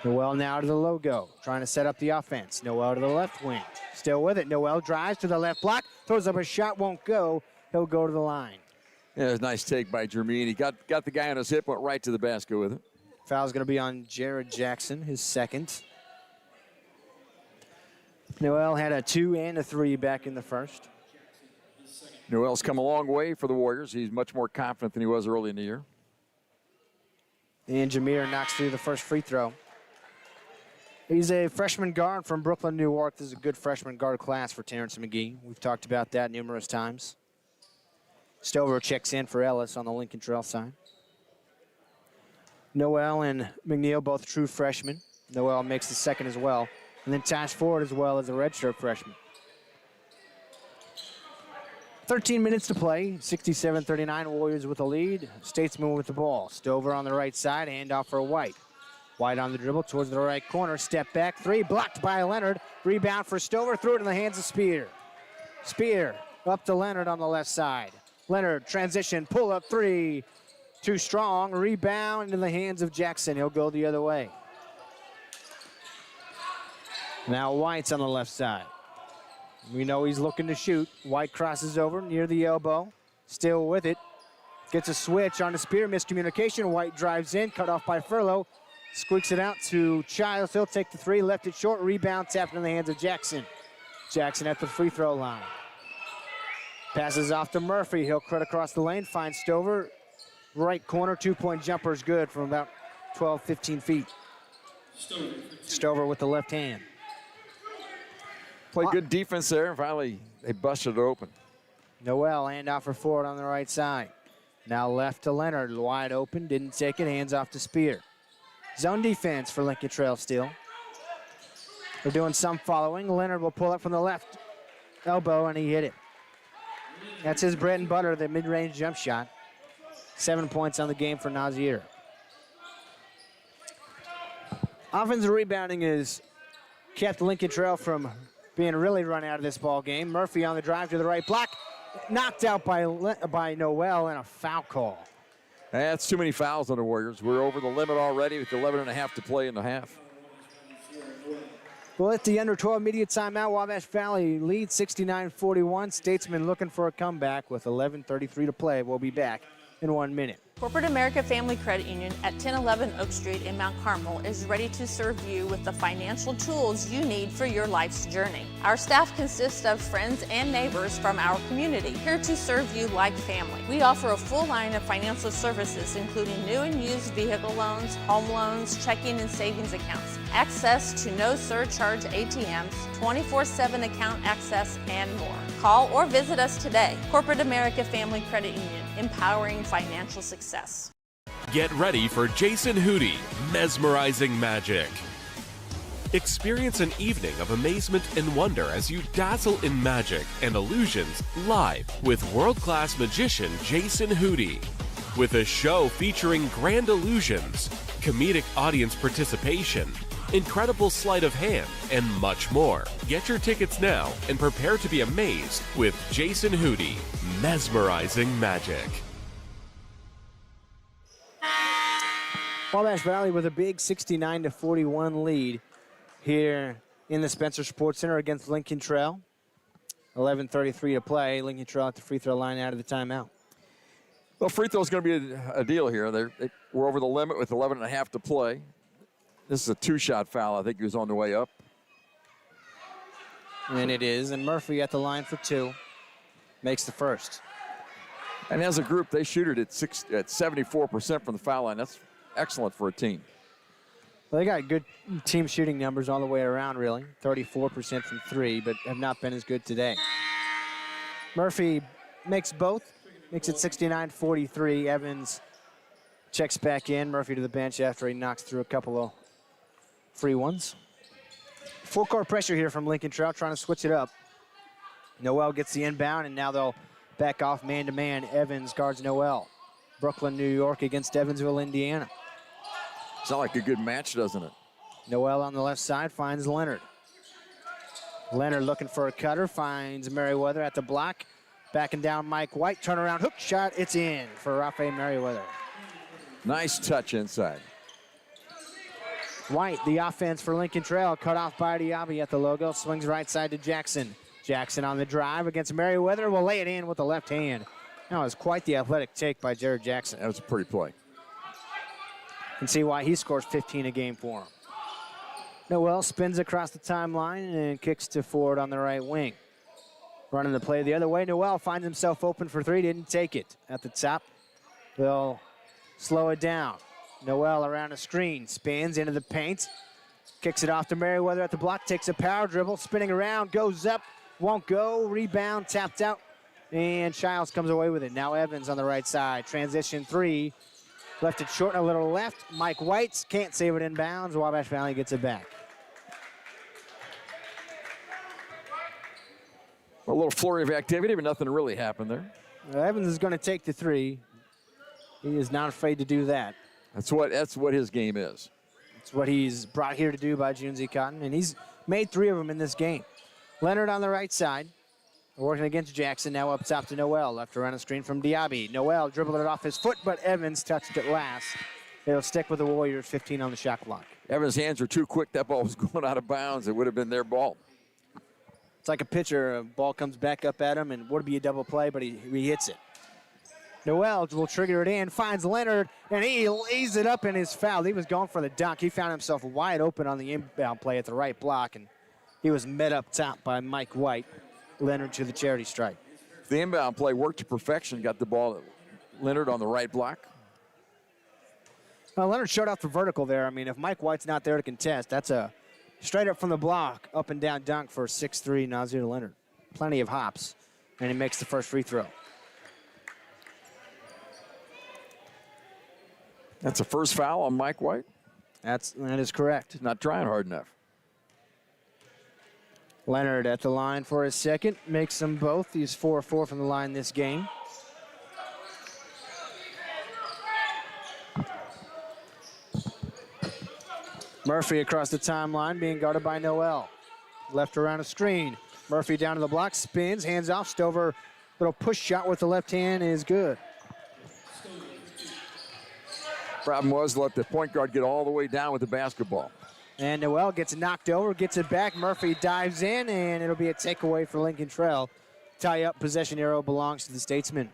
Noel now to the logo, trying to set up the offense. Noel to the left wing, still with it. Noel drives to the left block, throws up a shot, won't go. He'll go to the line. Yeah, it was a nice take by Jermaine. He got the guy on his hip, went right to the basket with it. Foul's going to be on Jared Jackson, his second. Noel had a 2 and a 3 back in the first. Noel's come a long way for the Warriors. He's much more confident than he was early in the year. And Jameer knocks through the first free throw. He's a freshman guard from Brooklyn, New York. This is a good freshman guard class for Terrence McGee. We've talked about that numerous times. Stover checks in for Ellis on the Lincoln Trail side. Noel and McNeil, both true freshmen. Noel makes the second as well. And then Tash Ford as well as a redshirt freshman. 13 minutes to play, 67-39, Warriors with the lead. Statesman with the ball. Stover on the right side, handoff for White. White on the dribble towards the right corner, step back, three, blocked by Leonard. Rebound for Stover, threw it in the hands of Spear. Spear up to Leonard on the left side. Leonard, transition, pull up three. Too strong, rebound in the hands of Jackson. He'll go the other way. Now White's on the left side. We know he's looking to shoot. White crosses over near the elbow, still with it. Gets a switch on the Spear, miscommunication. White drives in, cut off by Furlow. Squeaks it out to Childs. He'll take the three, left it short. Rebound tapped in the hands of Jackson. Jackson at the free throw line. Passes off to Murphy. He'll cut across the lane, finds Stover. Right corner, two-point jumper is good from about 12, 15 feet. Stover with the left hand. Played good defense there. Finally, they busted it open. Noel, handoff for Ford on the right side. Now left to Leonard, wide open, didn't take it, hands off to Spear. Zone defense for Lincoln Trail still. They're doing some following. Leonard will pull up from the left elbow, and he hit it. That's his bread and butter, the mid-range jump shot. 7 points on the game for Nazir. Offensive rebounding has kept Lincoln Trail from being really run out of this ball game. Murphy on the drive to the right block. Knocked out by Noel, and a foul call. That's too many fouls on the Warriors. We're over the limit already with 11.5 to play in the half. Well, at the under 12 immediate timeout, Wabash Valley leads 69-41. Statesman looking for a comeback with 11:33 to play. We'll be back in 1 minute. Corporate America Family Credit Union at 1011 Oak Street in Mount Carmel is ready to serve you with the financial tools you need for your life's journey. Our staff consists of friends and neighbors from our community, here to serve you like family. We offer a full line of financial services, including new and used vehicle loans, home loans, checking and savings accounts, access to no surcharge ATMs, 24/7 account access, and more. Call or visit us today. Corporate America Family Credit Union, empowering financial success. Get ready for Jason Hootie, Mesmerizing Magic. Experience an evening of amazement and wonder as you dazzle in magic and illusions live with world-class magician Jason Hootie. With a show featuring grand illusions, comedic audience participation, incredible sleight of hand, and much more. Get your tickets now and prepare to be amazed with Jason Hootie, Mesmerizing Magic. Wabash Valley with a big 69-41 lead here in the Spencer Sports Center against Lincoln Trail. 11:33 to play. Lincoln Trail at the free throw line out of the timeout. Well, free throw is going to be a deal here. We're over the limit with 11.5 to play. This is a two-shot foul. I think he was on the way up. And it is. And Murphy at the line for two. Makes the first. And as a group, they shoot it at 74% from the foul line. That's excellent for a team. Well, they got good team shooting numbers all the way around, really. 34% from three, but have not been as good today. Murphy makes both. Makes it 69-43. Evans checks back in. Murphy to the bench after he knocks through a couple of free ones. Full court pressure here from Lincoln Trail, trying to switch it up. Noel gets the inbound, and now they'll back off man-to-man. Evans guards Noel. Brooklyn, New York against Evansville, Indiana. Sounds like a good match, doesn't it? Noel on the left side finds Leonard. Leonard looking for a cutter, finds Merriweather at the block. Backing down Mike White, turnaround hook shot, it's in for Rafael Merriweather. Nice touch inside. White, the offense for Lincoln Trail, cut off by Diaby at the logo, swings right side to Jackson. Jackson on the drive against Merriweather, will lay it in with the left hand. That was quite the athletic take by Jared Jackson. That was a pretty play. Can see why he scores 15 a game for him. Noel spins across the timeline and kicks to Ford on the right wing. Running the play the other way, Noel finds himself open for three, didn't take it. At the top, they'll slow it down. Noel around a screen, spins into the paint, kicks it off to Merriweather at the block, takes a power dribble, spinning around, goes up, won't go, rebound, tapped out, and Childs comes away with it. Now Evans on the right side, transition three, left it short and a little left. Mike White can't save it inbounds, Wabash Valley gets it back. A little flurry of activity, but nothing really happened there. Evans is going to take the three. He is not afraid to do that. That's what his game is. It's what he's brought here to do by Junzi Cotton, and he's made three of them in this game. Leonard on the right side, working against Jackson, now up top to Noel. Left around a screen from Diaby. Noel dribbled it off his foot, but Evans touched it last. It'll stick with the Warriors, 15 on the shot clock. Evans' hands were too quick. That ball was going out of bounds. It would have been their ball. It's like a pitcher, a ball comes back up at him, and would be a double play, but he hits it. Noel will trigger it in, finds Leonard, and he lays it up in his foul. He was going for the dunk. He found himself wide open on the inbound play at the right block, and he was met up top by Mike White. Leonard to the charity stripe. The inbound play worked to perfection, got the ball at Leonard on the right block. Well, Leonard showed off the vertical there. I mean, if Mike White's not there to contest, that's a straight up from the block, up and down dunk for 6'3" Nazir Leonard. Plenty of hops, and he makes the first free throw. That's a first foul on Mike White? That is correct. He's not trying hard enough. Leonard at the line for his second, makes them both. He's 4-4 from the line this game. Murphy across the timeline, being guarded by Noel. Left around a screen. Murphy down to the block, spins, hands off. Stover, little push shot with the left hand is good. Problem was, let the point guard get all the way down with the basketball. And Noel gets knocked over, gets it back. Murphy dives in, and it'll be a takeaway for Lincoln Trail. Tie up, possession arrow belongs to the Statesmen.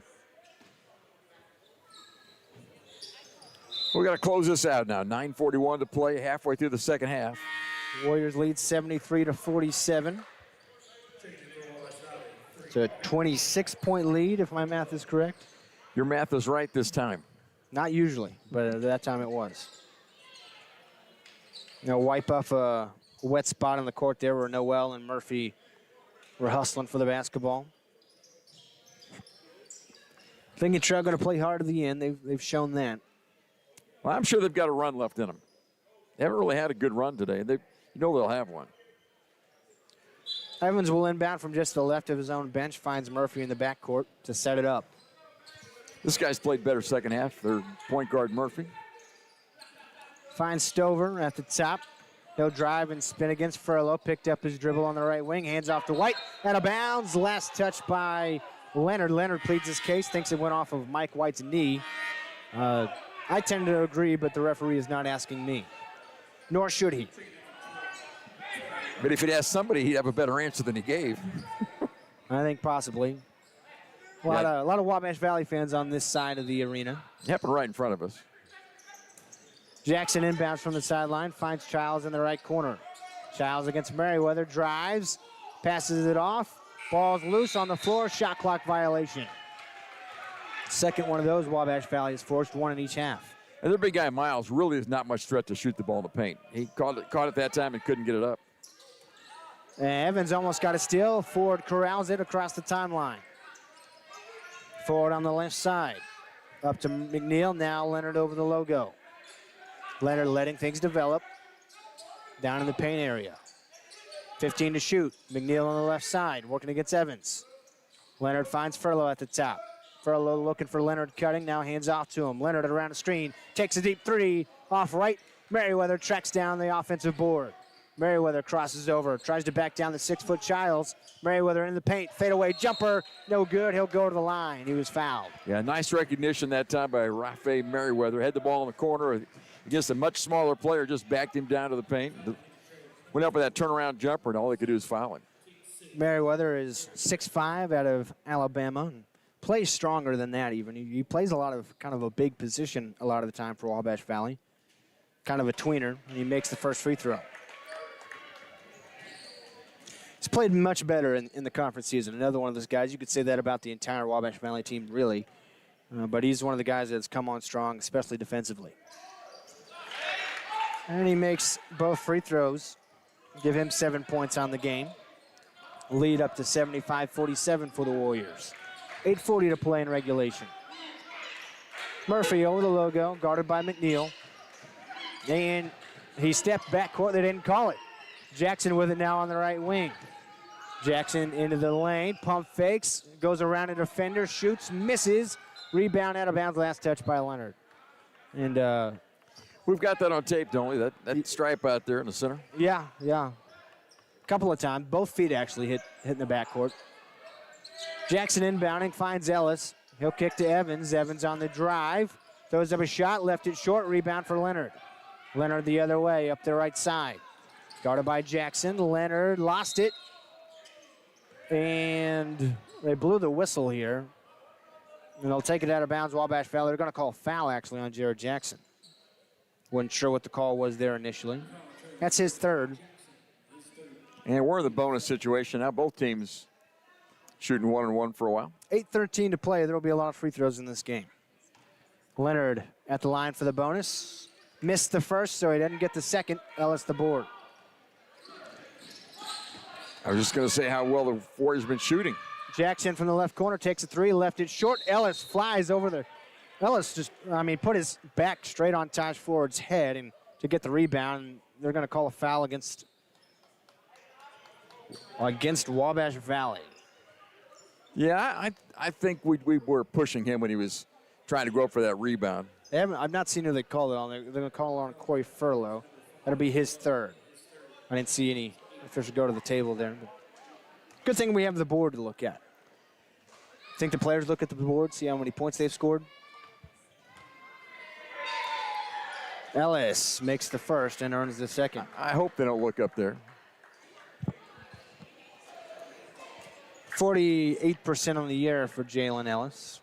We're going to close this out now. 9:41 to play, halfway through the second half. Warriors lead 73-47. It's a 26-point lead, if my math is correct. Your math is right this time. Not usually, but at that time it was. Wipe off a wet spot on the court there where Noel and Murphy were hustling for the basketball. Lincoln Trail going to play hard to the end. They've shown that. Well, I'm sure they've got a run left in them. They haven't really had a good run today. They'll have one. Evans will inbound from just the left of his own bench, finds Murphy in the backcourt to set it up. This guy's played better second half. Their point guard, Murphy. Finds Stover at the top. He'll drive and spin against Furlow. Picked up his dribble on the right wing. Hands off to White. Out of bounds. Last touch by Leonard. Leonard pleads his case. Thinks it went off of Mike White's knee. I tend to agree, but the referee is not asking me. Nor should he. But if he'd asked somebody, he'd have a better answer than he gave. I think possibly. A lot of Wabash Valley fans on this side of the arena. It happened right in front of us. Jackson inbounds from the sideline, finds Childs in the right corner. Childs against Merriweather, drives, passes it off. Ball's loose on the floor, shot clock violation. Second one of those Wabash Valley has forced, one in each half. And their big guy, Miles, really is not much threat to shoot the ball in the paint. He caught it that time and couldn't get it up. And Evans almost got a steal. Ford corrals it across the timeline. Ford on the left side. Up to McNeil, now Leonard over the logo. Leonard letting things develop. Down in the paint area. 15 to shoot. McNeil on the left side, working against Evans. Leonard finds Furlow at the top. Furlow looking for Leonard cutting, now hands off to him. Leonard around the screen, takes a deep three, off right. Merriweather tracks down the offensive board. Merriweather crosses over, tries to back down the 6-foot Childs. Merriweather in the paint, fadeaway jumper, no good. He'll go to the line. He was fouled. Yeah, nice recognition that time by Rafe Merriweather. Had the ball in the corner against a much smaller player, just backed him down to the paint. Went up with that turnaround jumper, and all they could do is foul him. Merriweather is 6'5" out of Alabama, and plays stronger than that even. He plays a lot of kind of a big position a lot of the time for Wabash Valley. Kind of a tweener, and he makes the first free throw. He's played much better in the conference season. Another one of those guys, you could say that about the entire Wabash Valley team, really. But he's one of the guys that's come on strong, especially defensively. And he makes both free throws. Give him 7 points on the game. Lead up to 75-47 for the Warriors. 8:40 to play in regulation. Murphy over the logo, guarded by McNeil. And he stepped back court, they didn't call it. Jackson with it now on the right wing. Jackson into the lane, pump fakes, goes around a defender, shoots, misses. Rebound out of bounds, last touch by Leonard. And we've got that on tape, don't we? That stripe out there in the center? Yeah. A couple of times. Both feet actually hit in the backcourt. Jackson inbounding, finds Ellis. He'll kick to Evans. Evans on the drive. Throws up a shot, left it short. Rebound for Leonard. Leonard the other way, up the right side. Guarded by Jackson. Leonard lost it. And they blew the whistle here. And they'll take it out of bounds, Wabash Valley. They're going to call a foul, actually, on Jared Jackson. Wasn't sure what the call was there initially. That's his third. And we're in the bonus situation now. Both teams shooting 1-1 for a while. 8:13 to play. There will be a lot of free throws in this game. Leonard at the line for the bonus. Missed the first, so he doesn't get the second. Ellis the board. I was just going to say how well the Warriors been shooting. Jackson from the left corner takes a three, left it short. Ellis flies over the. Ellis just, put his back straight on Taj Ford's head and to get the rebound. They're going to call a foul against Wabash Valley. Yeah, I think we were pushing him when he was trying to go up for that rebound. I've not seen who they call it on. They're going to call it on Corey Furlow. That'll be his third. I didn't see any officials go to the table there. But good thing we have the board to look at. Think the players look at the board, see how many points they've scored? Ellis makes the first and earns the second. I hope they don't look up there. 48% on the year for Jalen Ellis.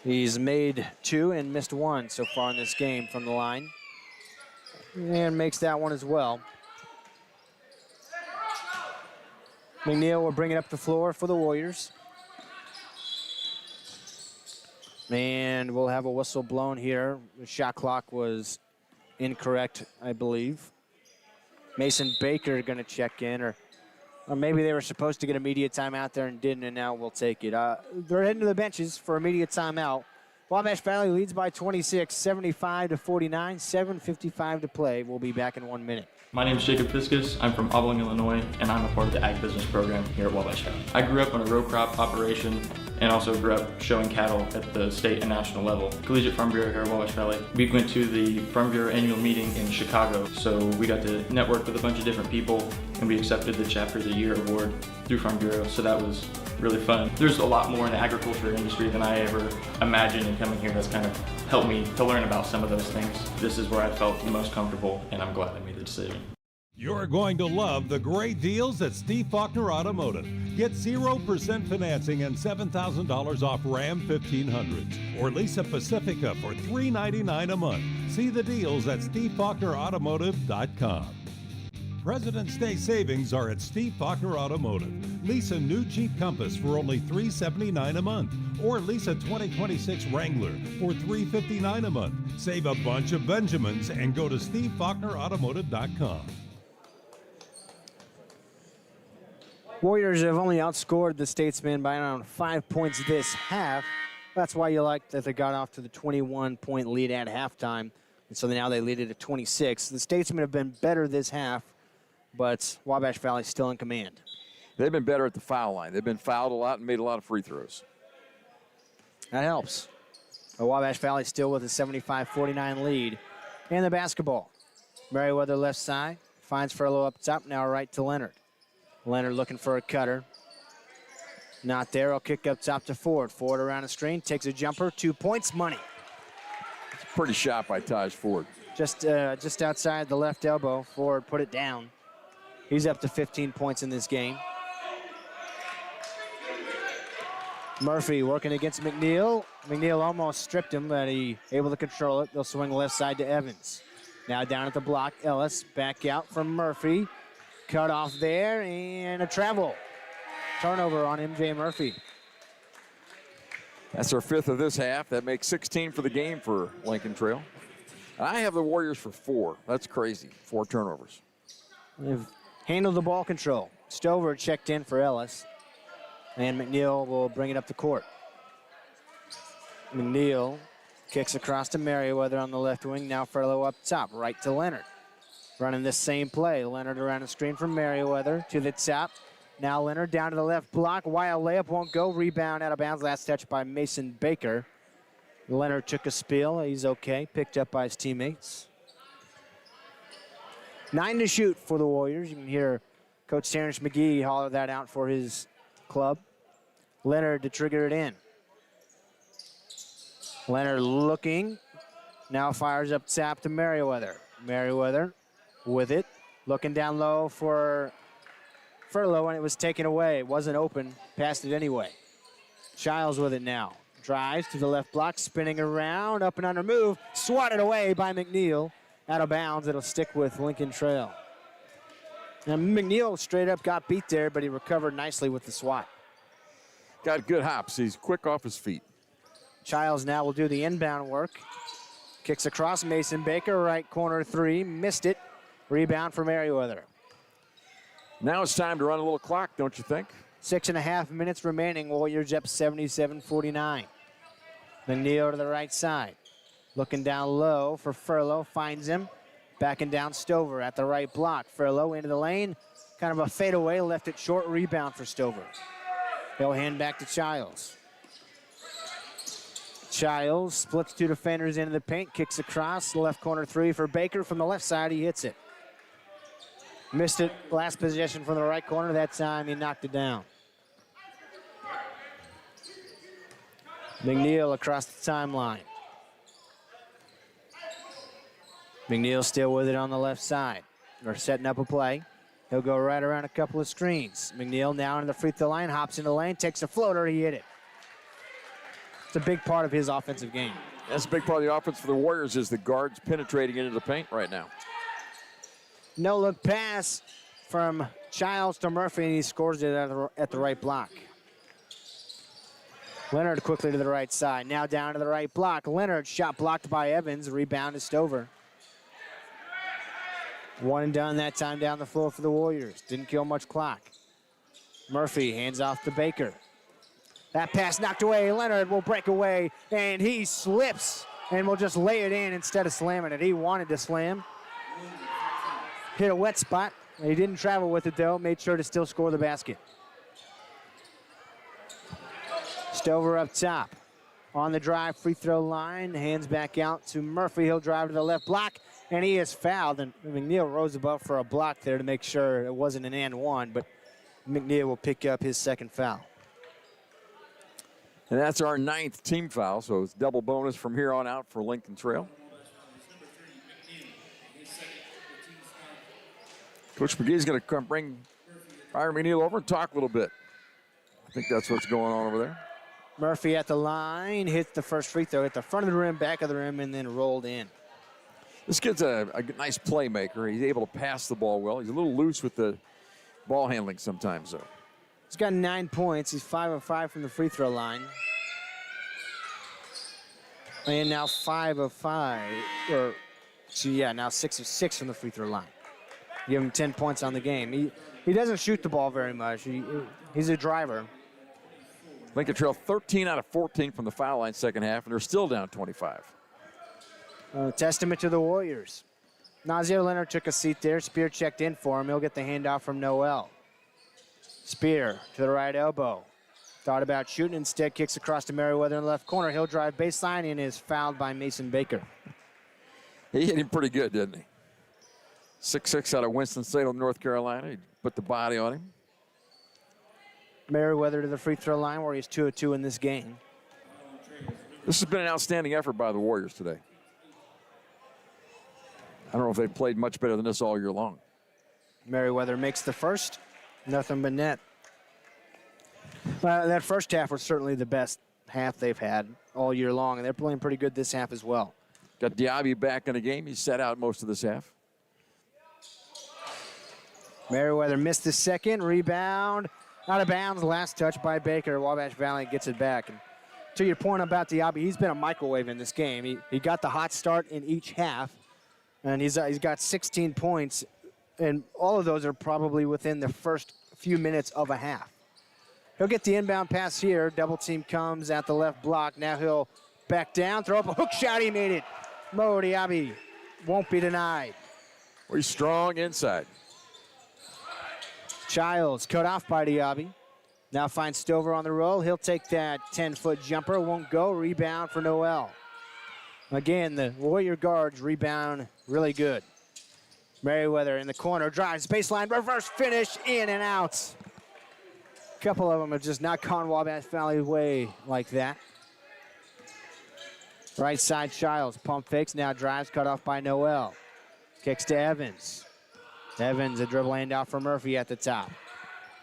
He's made 2 and missed 1 so far in this game from the line. And makes that one as well. McNeil will bring it up the floor for the Warriors. And we'll have a whistle blown here. The shot clock was incorrect, I believe. Mason Baker going to check in, or maybe they were supposed to get immediate timeout there and didn't, and now we'll take it. They're heading to the benches for immediate timeout. Wabash Valley leads by 26, 75-49, 7:55 to play. We'll be back in 1 minute. My name is Jacob Fiskus. I'm from Oblong, Illinois, and I'm a part of the Ag Business program here at Wabash Valley. I grew up on a row crop operation and also grew up showing cattle at the state and national level. Collegiate Farm Bureau here at Wabash Valley. We went to the Farm Bureau annual meeting in Chicago, so we got to network with a bunch of different people, and we accepted the Chapter of the Year award through Farm Bureau, so that was really fun. There's a lot more in the agriculture industry than I ever imagined, and coming here has kind of helped me to learn about some of those things. This is where I felt the most comfortable, and I'm glad I made the decision. You're going to love the great deals at Steve Faulkner Automotive. Get 0% financing and $7,000 off Ram 1500s or Lisa Pacifica for $399 a month. See the deals at SteveFaulknerAutomotive.com. President's Day savings are at Steve Faulkner Automotive. Lease a new Jeep Compass for only $379 a month, or lease a 2026 Wrangler for $359 a month. Save a bunch of Benjamins and go to SteveFaulknerAutomotive.com. Warriors have only outscored the Statesmen by around 5 points this half. That's why you like that they got off to the 21-point lead at halftime. And so now they lead it at 26. The Statesmen have been better this half, but Wabash Valley still in command. They've been better at the foul line. They've been fouled a lot and made a lot of free throws. That helps. But Wabash Valley still with a 75-49 lead. And the basketball. Merriweather left side. Finds Furlow up top. Now right to Leonard. Leonard looking for a cutter. Not there. He'll kick up top to Ford. Ford around the screen. Takes a jumper. 2 points. Money. It's a pretty shot by Taj Ford. Just outside the left elbow. Ford put it down. He's up to 15 points in this game. Murphy working against McNeil. McNeil almost stripped him, but he able to control it. They'll swing left side to Evans. Now down at the block, Ellis back out from Murphy. Cut off there, and a travel. Turnover on MJ Murphy. That's our 5th of this half. That makes 16 for the game for Lincoln Trail. I have the Warriors for 4. That's crazy. 4 turnovers. They've handled the ball control. Stover checked in for Ellis. And McNeil will bring it up the court. McNeil kicks across to Merriweather on the left wing. Now Furlow up top, right to Leonard. Running this same play. Leonard around the screen from Merriweather to the top. Now Leonard down to the left block. Wild layup won't go. Rebound out of bounds. Last touch by Mason Baker. Leonard took a spill. He's okay. Picked up by his teammates. 9 to shoot for the Warriors. You can hear Coach Terrence McGee holler that out for his club. Leonard to trigger it in. Leonard looking. Now fires up top to Merriweather. Merriweather with it. Looking down low for Furlow, and it was taken away. It wasn't open. Passed it anyway. Childs with it now. Drives to the left block, spinning around, up and under move. Swatted away by McNeil. Out of bounds. It'll stick with Lincoln Trail. And McNeil straight up got beat there, but he recovered nicely with the swat. Got good hops. He's quick off his feet. Childs now will do the inbound work. Kicks across Mason Baker, right corner 3. Missed it. Rebound for Merriweather. Now it's time to run a little clock, don't you think? 6.5 minutes remaining. Warriors up 77-49. McNeil to the right side. Looking down low for Furlow. Finds him. Backing down Stover at the right block. Furlow into the lane. Kind of a fadeaway. Left it short. Rebound for Stover. He'll hand back to Childs. Childs splits 2 defenders into the paint. Kicks across. Left corner 3 for Baker. From the left side, he hits it. Missed it last possession from the right corner. That time he knocked it down. McNeil across the timeline. McNeil still with it on the left side. They're setting up a play. He'll go right around a couple of screens. McNeil now into the free throw line, hops into the lane, takes a floater, he hit it. It's a big part of his offensive game. That's a big part of the offense for the Warriors is the guards penetrating into the paint right now. No-look pass from Childs to Murphy, and he scores it at the right block. Leonard quickly to the right side. Now down to the right block. Leonard shot blocked by Evans. Rebound to Stover. 1 and done that time down the floor for the Warriors. Didn't kill much clock. Murphy hands off to Baker. That pass knocked away. Leonard will break away, and he slips and will just lay it in instead of slamming it. He wanted to slam. Hit a wet spot. He didn't travel with it, though. Made sure to still score the basket. Stover up top. On the drive, free throw line. Hands back out to Murphy. He'll drive to the left block, and he is fouled. And McNeil rose above for a block there to make sure it wasn't an and one, but McNeil will pick up his second foul. And that's our 9th team foul, so it's double bonus from here on out for Lincoln Trail. Coach McGee's going to come bring Byron McNeil over and talk a little bit. I think that's what's going on over there. Murphy at the line, hits the first free throw at the front of the rim, back of the rim, and then rolled in. This kid's a nice playmaker. He's able to pass the ball well. He's a little loose with the ball handling sometimes, though. He's got 9 points. He's 5 of 5 from the free throw line. And now 5 of 5. Now 6 of 6 from the free throw line. Give him 10 points on the game. He doesn't shoot the ball very much. He's a driver. Lincoln Trail 13 out of 14 from the foul line second half, and they're still down 25. Testament to the Warriors. Nazir Leonard took a seat there. Spear checked in for him. He'll get the handoff from Noel. Spear to the right elbow. Thought about shooting, instead kicks across to Merriweather in the left corner. He'll drive baseline and is fouled by Mason Baker. He hit him pretty good, didn't he? 6'6" out of Winston-Salem, North Carolina. He put the body on him. Merriweather to the free throw line where he's 2 of 2 in this game. This has been an outstanding effort by the Warriors today. I don't know if they've played much better than this all year long. Merriweather makes the first. Nothing but net. That first half was certainly the best half they've had all year long, and they're playing pretty good this half as well. Got Diaby back in the game. He sat out most of this half. Merriweather missed the second. Rebound. Out of bounds. Last touch by Baker. Wabash Valley gets it back. And to your point about Diaby, he's been a microwave in this game. He got the hot start in each half, and he's got 16 points, and all of those are probably within the first few minutes of a half. He'll get the inbound pass here. Double team comes at the left block. Now he'll back down, throw up a hook shot. He made it. Mo Diaby won't be denied. Well, he's strong inside. Childs cut off by Diaby. Now finds Stover on the roll. He'll take that 10-foot jumper. Won't go. Rebound for Noel. Again, the Warrior guards rebound really good. Merriweather in the corner. Drives baseline. Reverse finish. In and out. A couple of them have just not gone Wabash Valley way like that. Right side Childs. Pump fakes. Now drives. Cut off by Noel. Kicks to Evans. Evans, a dribble handoff for Murphy at the top.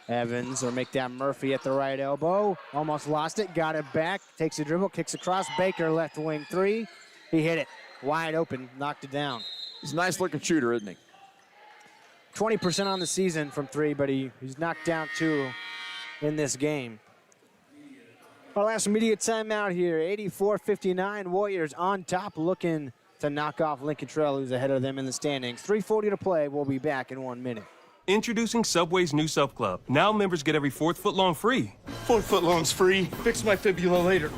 Evans will make that Murphy at the right elbow. Almost lost it, got it back. Takes a dribble, kicks across. Baker, left wing three. He hit it. Wide open, knocked it down. He's a nice looking shooter, isn't he? 20% on the season from three, but he's knocked down 2 in this game. Our last immediate timeout here, 84-59. Warriors on top, looking to knock off Lincoln Trail, who's ahead of them in the standings. 3:40 to play. We'll be back in 1 minute. Introducing Subway's new Sub Club. Now members get every 4th foot long free. 4 foot long's free. Fix my fibula later.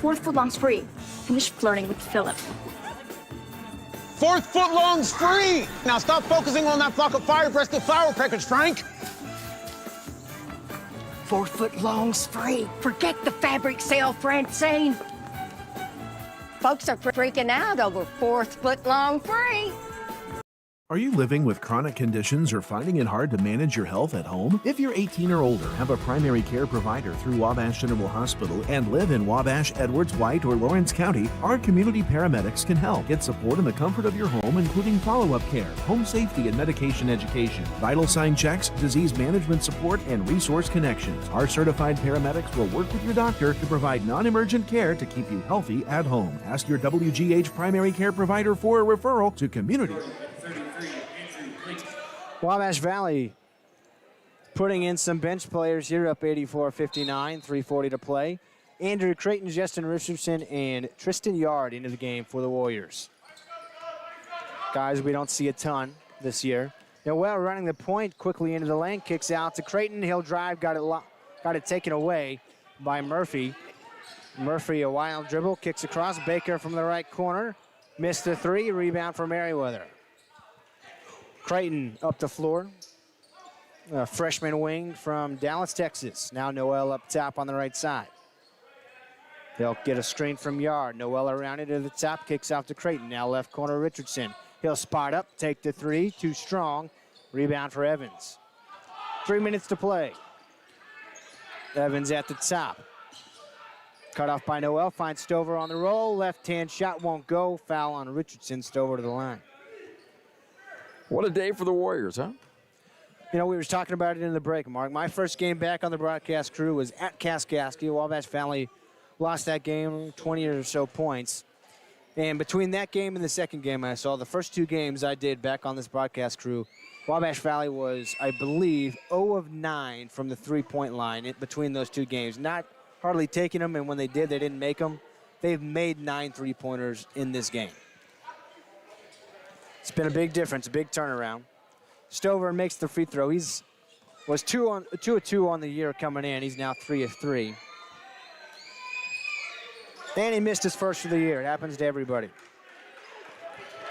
4th foot long's free. Finish flirting with Philip. 4th foot long's free. Now stop focusing on that flock of fire-breasted flower peckers, Frank. 4 foot long's free. Forget the fabric sale, Francine. Folks are freaking out over 4th foot long free. Are you living with chronic conditions or finding it hard to manage your health at home? If you're 18 or older, have a primary care provider through Wabash General Hospital, and live in Wabash, Edwards, White, or Lawrence County, our community paramedics can help. Get support in the comfort of your home, including follow-up care, home safety and medication education, vital sign checks, disease management support, and resource connections. Our certified paramedics will work with your doctor to provide non-emergent care to keep you healthy at home. Ask your WGH primary care provider for a referral to community. Wabash Valley putting in some bench players here, up 84-59, 3:40 to play. Andrew Creighton, Justin Richardson, and Tristan Yard into the game for the Warriors. Guys we don't see a ton this year. Noel running the point quickly into the lane, kicks out to Creighton. He'll drive, got it taken away by Murphy. Murphy, a wild dribble, kicks across. Baker from the right corner. Missed the three, rebound for Merriweather. Creighton up the floor. A freshman wing from Dallas, Texas. Now Noel up top on the right side. They'll get a screen from Yard. Noel around it to the top, kicks out to Creighton. Now left corner Richardson. He'll spot up, take the three, too strong. Rebound for Evans. 3 minutes to play. Evans at the top. Cut off by Noel, finds Stover on the roll. Left-hand shot won't go. Foul on Richardson, Stover to the line. What a day for the Warriors, huh? You know, we were talking about it in the break, Mark. My first game back on the broadcast crew was at Kaskaskia. Wabash Valley lost that game, 20 or so points. And between that game and the second game I saw, the first two games I did back on this broadcast crew, Wabash Valley was, I believe, 0 of 9 from the three-point line between those two games. Not hardly taking them, and when they did, they didn't make them. They've made 9 three-pointers in this game. It's been a big difference, a big turnaround. Stover makes the free throw. Was 2 of 2 on the year coming in. He's now 3 of 3. And he missed his first of the year. It happens to everybody.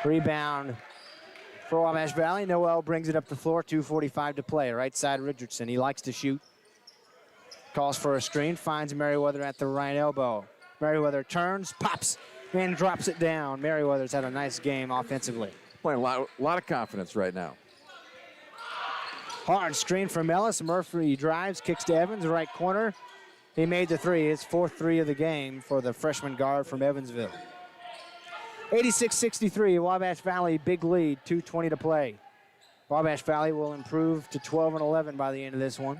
Rebound for Wabash Valley. Noel brings it up the floor. 2:45 to play. Right side Richardson. He likes to shoot. Calls for a screen. Finds Merriweather at the right elbow. Merriweather turns, pops, and drops it down. Merriweather's had a nice game offensively. Playing a lot of confidence right now. Hard screen from Ellis. Murphy drives, kicks to Evans, right corner. He made the three, his 4th three of the game for the freshman guard from Evansville. 86-63, Wabash Valley, big lead, 2:20 to play. Wabash Valley will improve to 12 and 11 by the end of this one.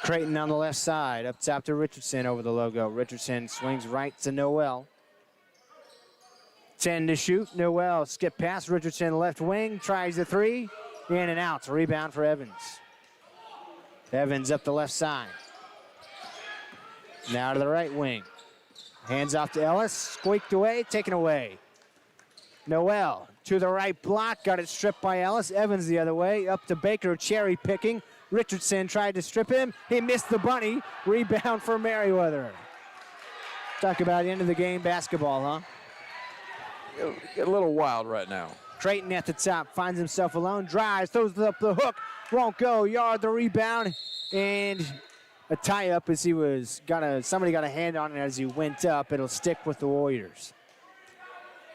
Creighton on the left side, up top to Richardson over the logo. Richardson swings right to Noel. 10 to shoot, Noel skip past Richardson left wing, tries the three, in and out, rebound for Evans. Evans up the left side. Now to the right wing. Hands off to Ellis, squeaked away, taken away. Noel to the right block, got it stripped by Ellis. Evans the other way, up to Baker, cherry picking. Richardson tried to strip him. He missed the bunny. Rebound for Merriweather. Talk about end of the game basketball, huh? Get a little wild right now. Creighton at the top, finds himself alone, drives, throws up the hook, won't go, Yard the rebound, and a tie-up as somebody got a hand on it as he went up. It'll stick with the Warriors.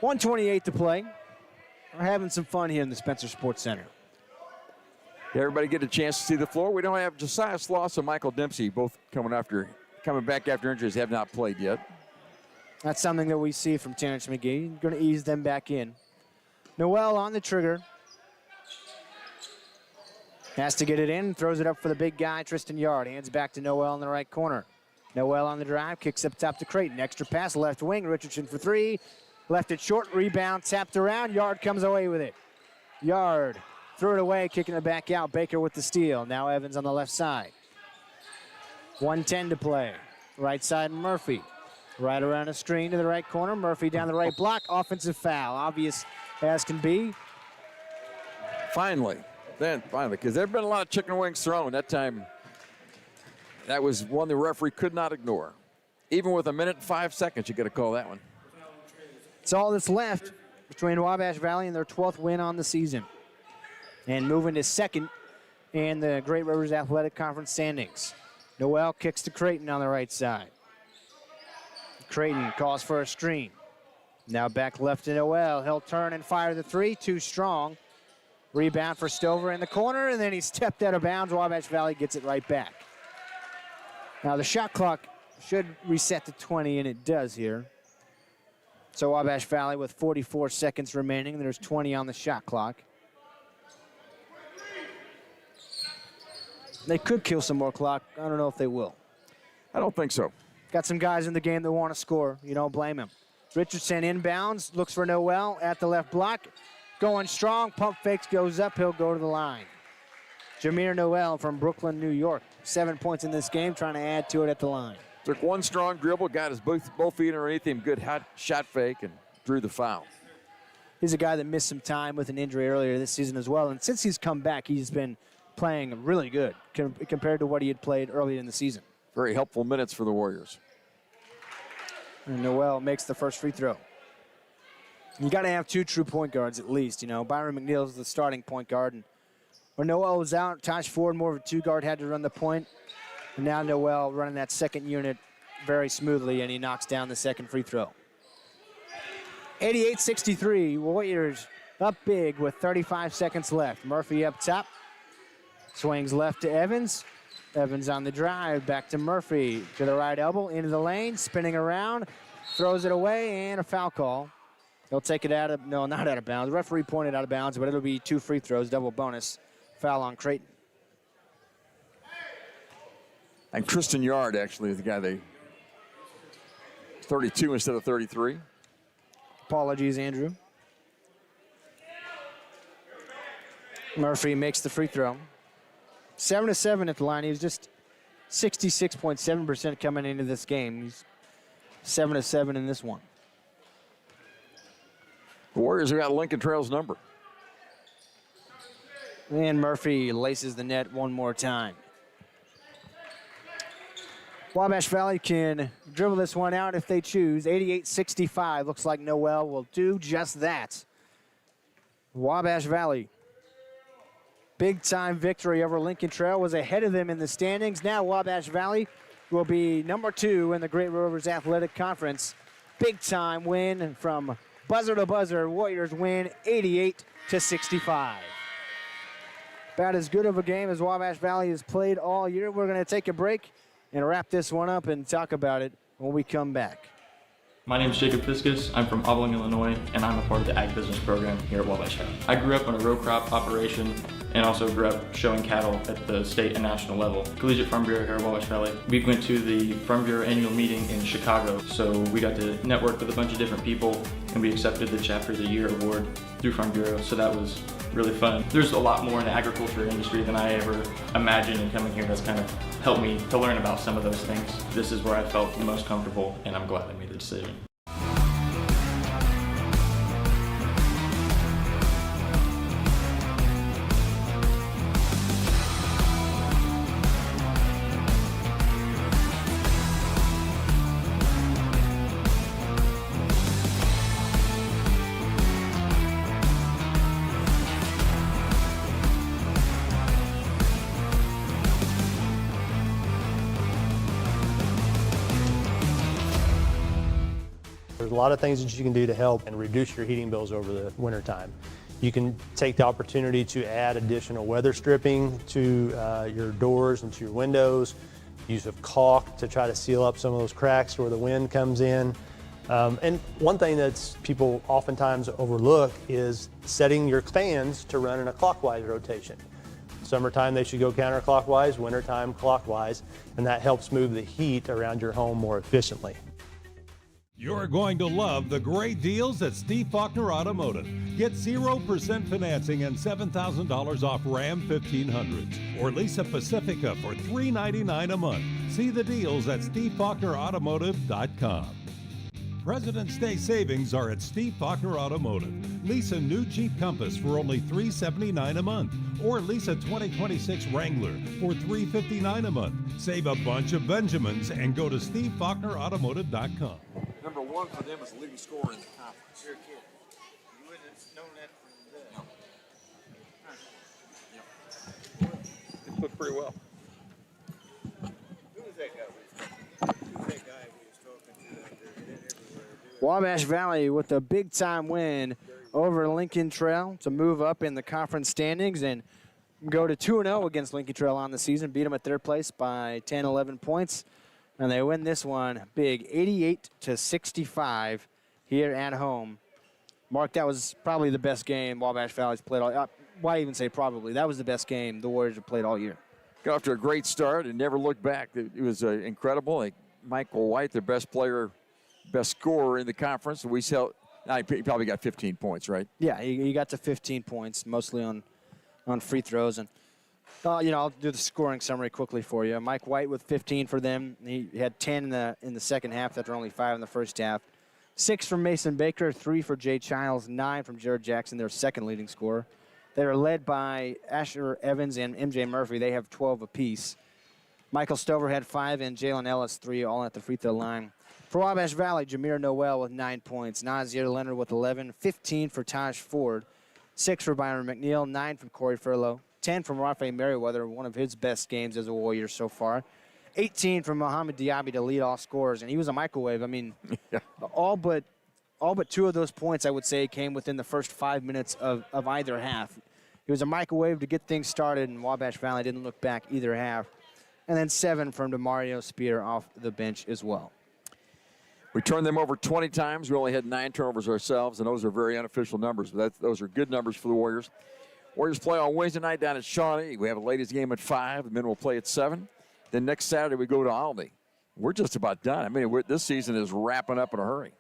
1:28 to play. We're having some fun here in the Spencer Sports Center. Everybody get a chance to see the floor. We don't have Josiah Sloss and Michael Dempsey, both coming back after injuries, have not played yet. That's something that we see from Terrence McGee. Going to ease them back in. Noel on the trigger. Has to get it in, throws it up for the big guy, Tristan Yard. Hands back to Noel in the right corner. Noel on the drive, kicks up top to Creighton. Extra pass, left wing, Richardson for three. Left it short, rebound, tapped around. Yard comes away with it. Yard threw it away, kicking it back out. Baker with the steal. Now Evans on the left side. 1:10 to play. Right side, Murphy. Right around a screen to the right corner. Murphy down the right block. Offensive foul. Obvious as can be. Finally, because there have been a lot of chicken wings thrown. That time, that was one the referee could not ignore. Even with 1 minute and 5 seconds, you got to call that one. It's all that's left between Wabash Valley and their 12th win on the season. And moving to second in the Great Rivers Athletic Conference standings. Noel kicks to Creighton on the right side. Creighton calls for a screen. Now back left to Noel. He'll turn and fire the three. Too strong. Rebound for Stover in the corner, and then he stepped out of bounds. Wabash Valley gets it right back. Now the shot clock should reset to 20, and it does here. So Wabash Valley with 44 seconds remaining. There's 20 on the shot clock. They could kill some more clock. I don't know if they will. I don't think so. Got some guys in the game that want to score. You don't blame him. Richardson inbounds, looks for Noel at the left block. Going strong, pump fakes, goes up, he'll go to the line. Jameer Noel from Brooklyn, New York. 7 points in this game, trying to add to it at the line. Took one strong dribble, got his both feet underneath him, good hot shot fake, and drew the foul. He's a guy that missed some time with an injury earlier this season as well, and since he's come back, he's been playing really good compared to what he had played earlier in the season. Very helpful minutes for the Warriors. And Noel makes the first free throw. You got to have two true point guards at least. You know, Byron McNeil is the starting point guard. And when Noel was out, Taj Ford, more of a two-guard, had to run the point. And now Noel running that second unit very smoothly, and he knocks down the second free throw. 88-63, Warriors up big with 35 seconds left. Murphy up top. Swings left to Evans. Evans on the drive, back to Murphy. To the right elbow, into the lane, spinning around. Throws it away, and a foul call. He'll take it out of, no, not out of bounds. The referee pointed out of bounds, but it'll be 2 free throws, double bonus. Foul on Creighton. And Tristan Yard, actually, is the guy 32 instead of 33. Apologies, Andrew. Murphy makes the free throw. 7-7 at the line. He was just 66.7% coming into this game. He's 7-7 in this one. The Warriors have got Lincoln Trail's number. And Murphy laces the net one more time. Wabash Valley can dribble this one out if they choose. 88-65. Looks like Noel will do just that. Wabash Valley. Big-time victory over Lincoln Trail, was ahead of them in the standings. Now Wabash Valley will be number 2 in the Great Rivers Athletic Conference. Big-time win from buzzer to buzzer. Warriors win 88-65. About as good of a game as Wabash Valley has played all year. We're going to take a break and wrap this one up and talk about it when we come back. My name is Jacob Fiskus. I'm from Oberlin, Illinois, and I'm a part of the Ag Business program here at Wabash Valley. I grew up on a row crop operation and also grew up showing cattle at the state and national level. Collegiate Farm Bureau here at Wabash Valley. We went to the Farm Bureau annual meeting in Chicago, so we got to network with a bunch of different people, and we accepted the Chapter of the Year award through Farm Bureau, so that was really fun. There's a lot more in the agriculture industry than I ever imagined, and coming here that's kind of helped me to learn about some of those things. This is where I felt the most comfortable, and I'm glad I made the decision. There's a lot of things that you can do to help and reduce your heating bills over the wintertime. You can take the opportunity to add additional weather stripping to your doors and to your windows, use of caulk to try to seal up some of those cracks where the wind comes in. And one thing that people oftentimes overlook is setting your fans to run in a clockwise rotation. Summertime they should go counterclockwise, wintertime clockwise, and that helps move the heat around your home more efficiently. You're going to love the great deals at Steve Faulkner Automotive. Get 0% financing and $7,000 off Ram 1500s or lease a Pacifica for $399 a month. See the deals at SteveFaulknerAutomotive.com. President's Day savings are at Steve Faulkner Automotive. Lease a new Jeep Compass for only $379 a month, or lease a 2026 Wrangler for $359 a month. Save a bunch of Benjamins and go to SteveFaulknerAutomotive.com. Number 1 for them is the leading scorer in the conference. You're a kid. You wouldn't have known that from the... They played pretty well. Who was that guy? Wabash Valley with a big-time win over Lincoln Trail to move up in the conference standings and go to 2-0 against Lincoln Trail on the season. Beat them at their place by 10, 11 points. And they win this one big, 88-65 here at home. Mark, that was probably the best game Wabash Valley's played all. Why even say probably? That was the best game the Warriors have played all year. Got off to a great start and never looked back. It was incredible. Like Michael White, their best player, best scorer in the conference. He probably got 15 points, right? Yeah, he got to 15 points, mostly on free throws. And I'll do the scoring summary quickly for you. Mike White with 15 for them. He had 10 in the second half after only 5 in the first half. 6 from Mason Baker, 3 for Jay Childs, 9 from Jared Jackson, their second leading scorer. They are led by Asher Evans and MJ Murphy. They have 12 apiece. Michael Stover had 5 and Jalen Ellis 3, all at the free throw line. For Wabash Valley, Jameer Noel with 9 points. Nazir Leonard with 11, 15 for Taj Ford, 6 for Byron McNeil, 9 from Corey Furlow, 10 from Rafael Merriweather, one of his best games as a Warrior so far. 18 from Mohamed Diaby to lead all scorers, and he was a microwave. I mean, yeah. all but 2 of those points, I would say, came within the first 5 minutes of either half. He was a microwave to get things started, and Wabash Valley didn't look back either half. And then 7 from DeMario Spear off the bench as well. We turned them over 20 times. We only had 9 turnovers ourselves, and those are very unofficial numbers, but those are good numbers for the Warriors. Warriors play on Wednesday night down at Shawnee. We have a ladies game at 5. The men will play at 7. Then next Saturday we go to Albany. We're just about done. I mean, this season is wrapping up in a hurry.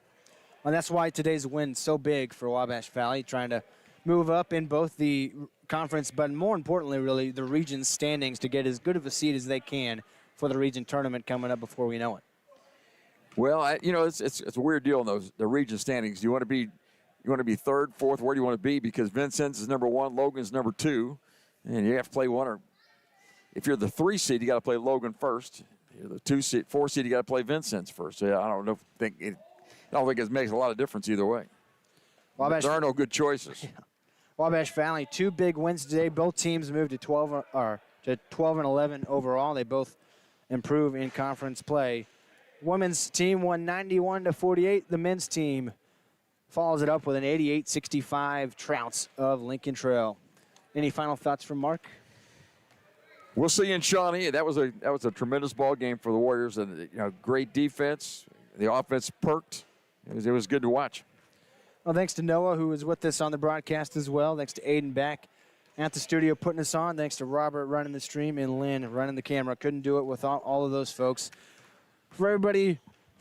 And that's why today's win is so big for Wabash Valley, trying to move up in both the conference, but more importantly, really, the region standings to get as good of a seed as they can for the region tournament coming up before we know it. Well, it's a weird deal in the region standings. Do you want to be third, fourth? Where do you want to be? Because Vincennes is number 1, Logan's number 2, and you have to play one. Or if you're the 3 seed, you got to play Logan first. You're the 2 seed, 4 seed, you got to play Vincennes first. So I don't think it makes a lot of difference either way. Wabash, there are no good choices. Yeah. Wabash Valley, 2 big wins today. Both teams moved to 12 and 11 overall. They both improve in conference play. Women's team won 91-48. The men's team follows it up with an 88-65 trouts of Lincoln Trail. Any final thoughts from Mark? We'll see you in Shawnee. That was a tremendous ball game for the Warriors, and great defense. The offense perked. It was good to watch. Well, thanks to Noah, who was with us on the broadcast as well. Thanks to Aiden back at the studio putting us on. Thanks to Robert running the stream and Lynn running the camera. Couldn't do it without all of those folks. For everybody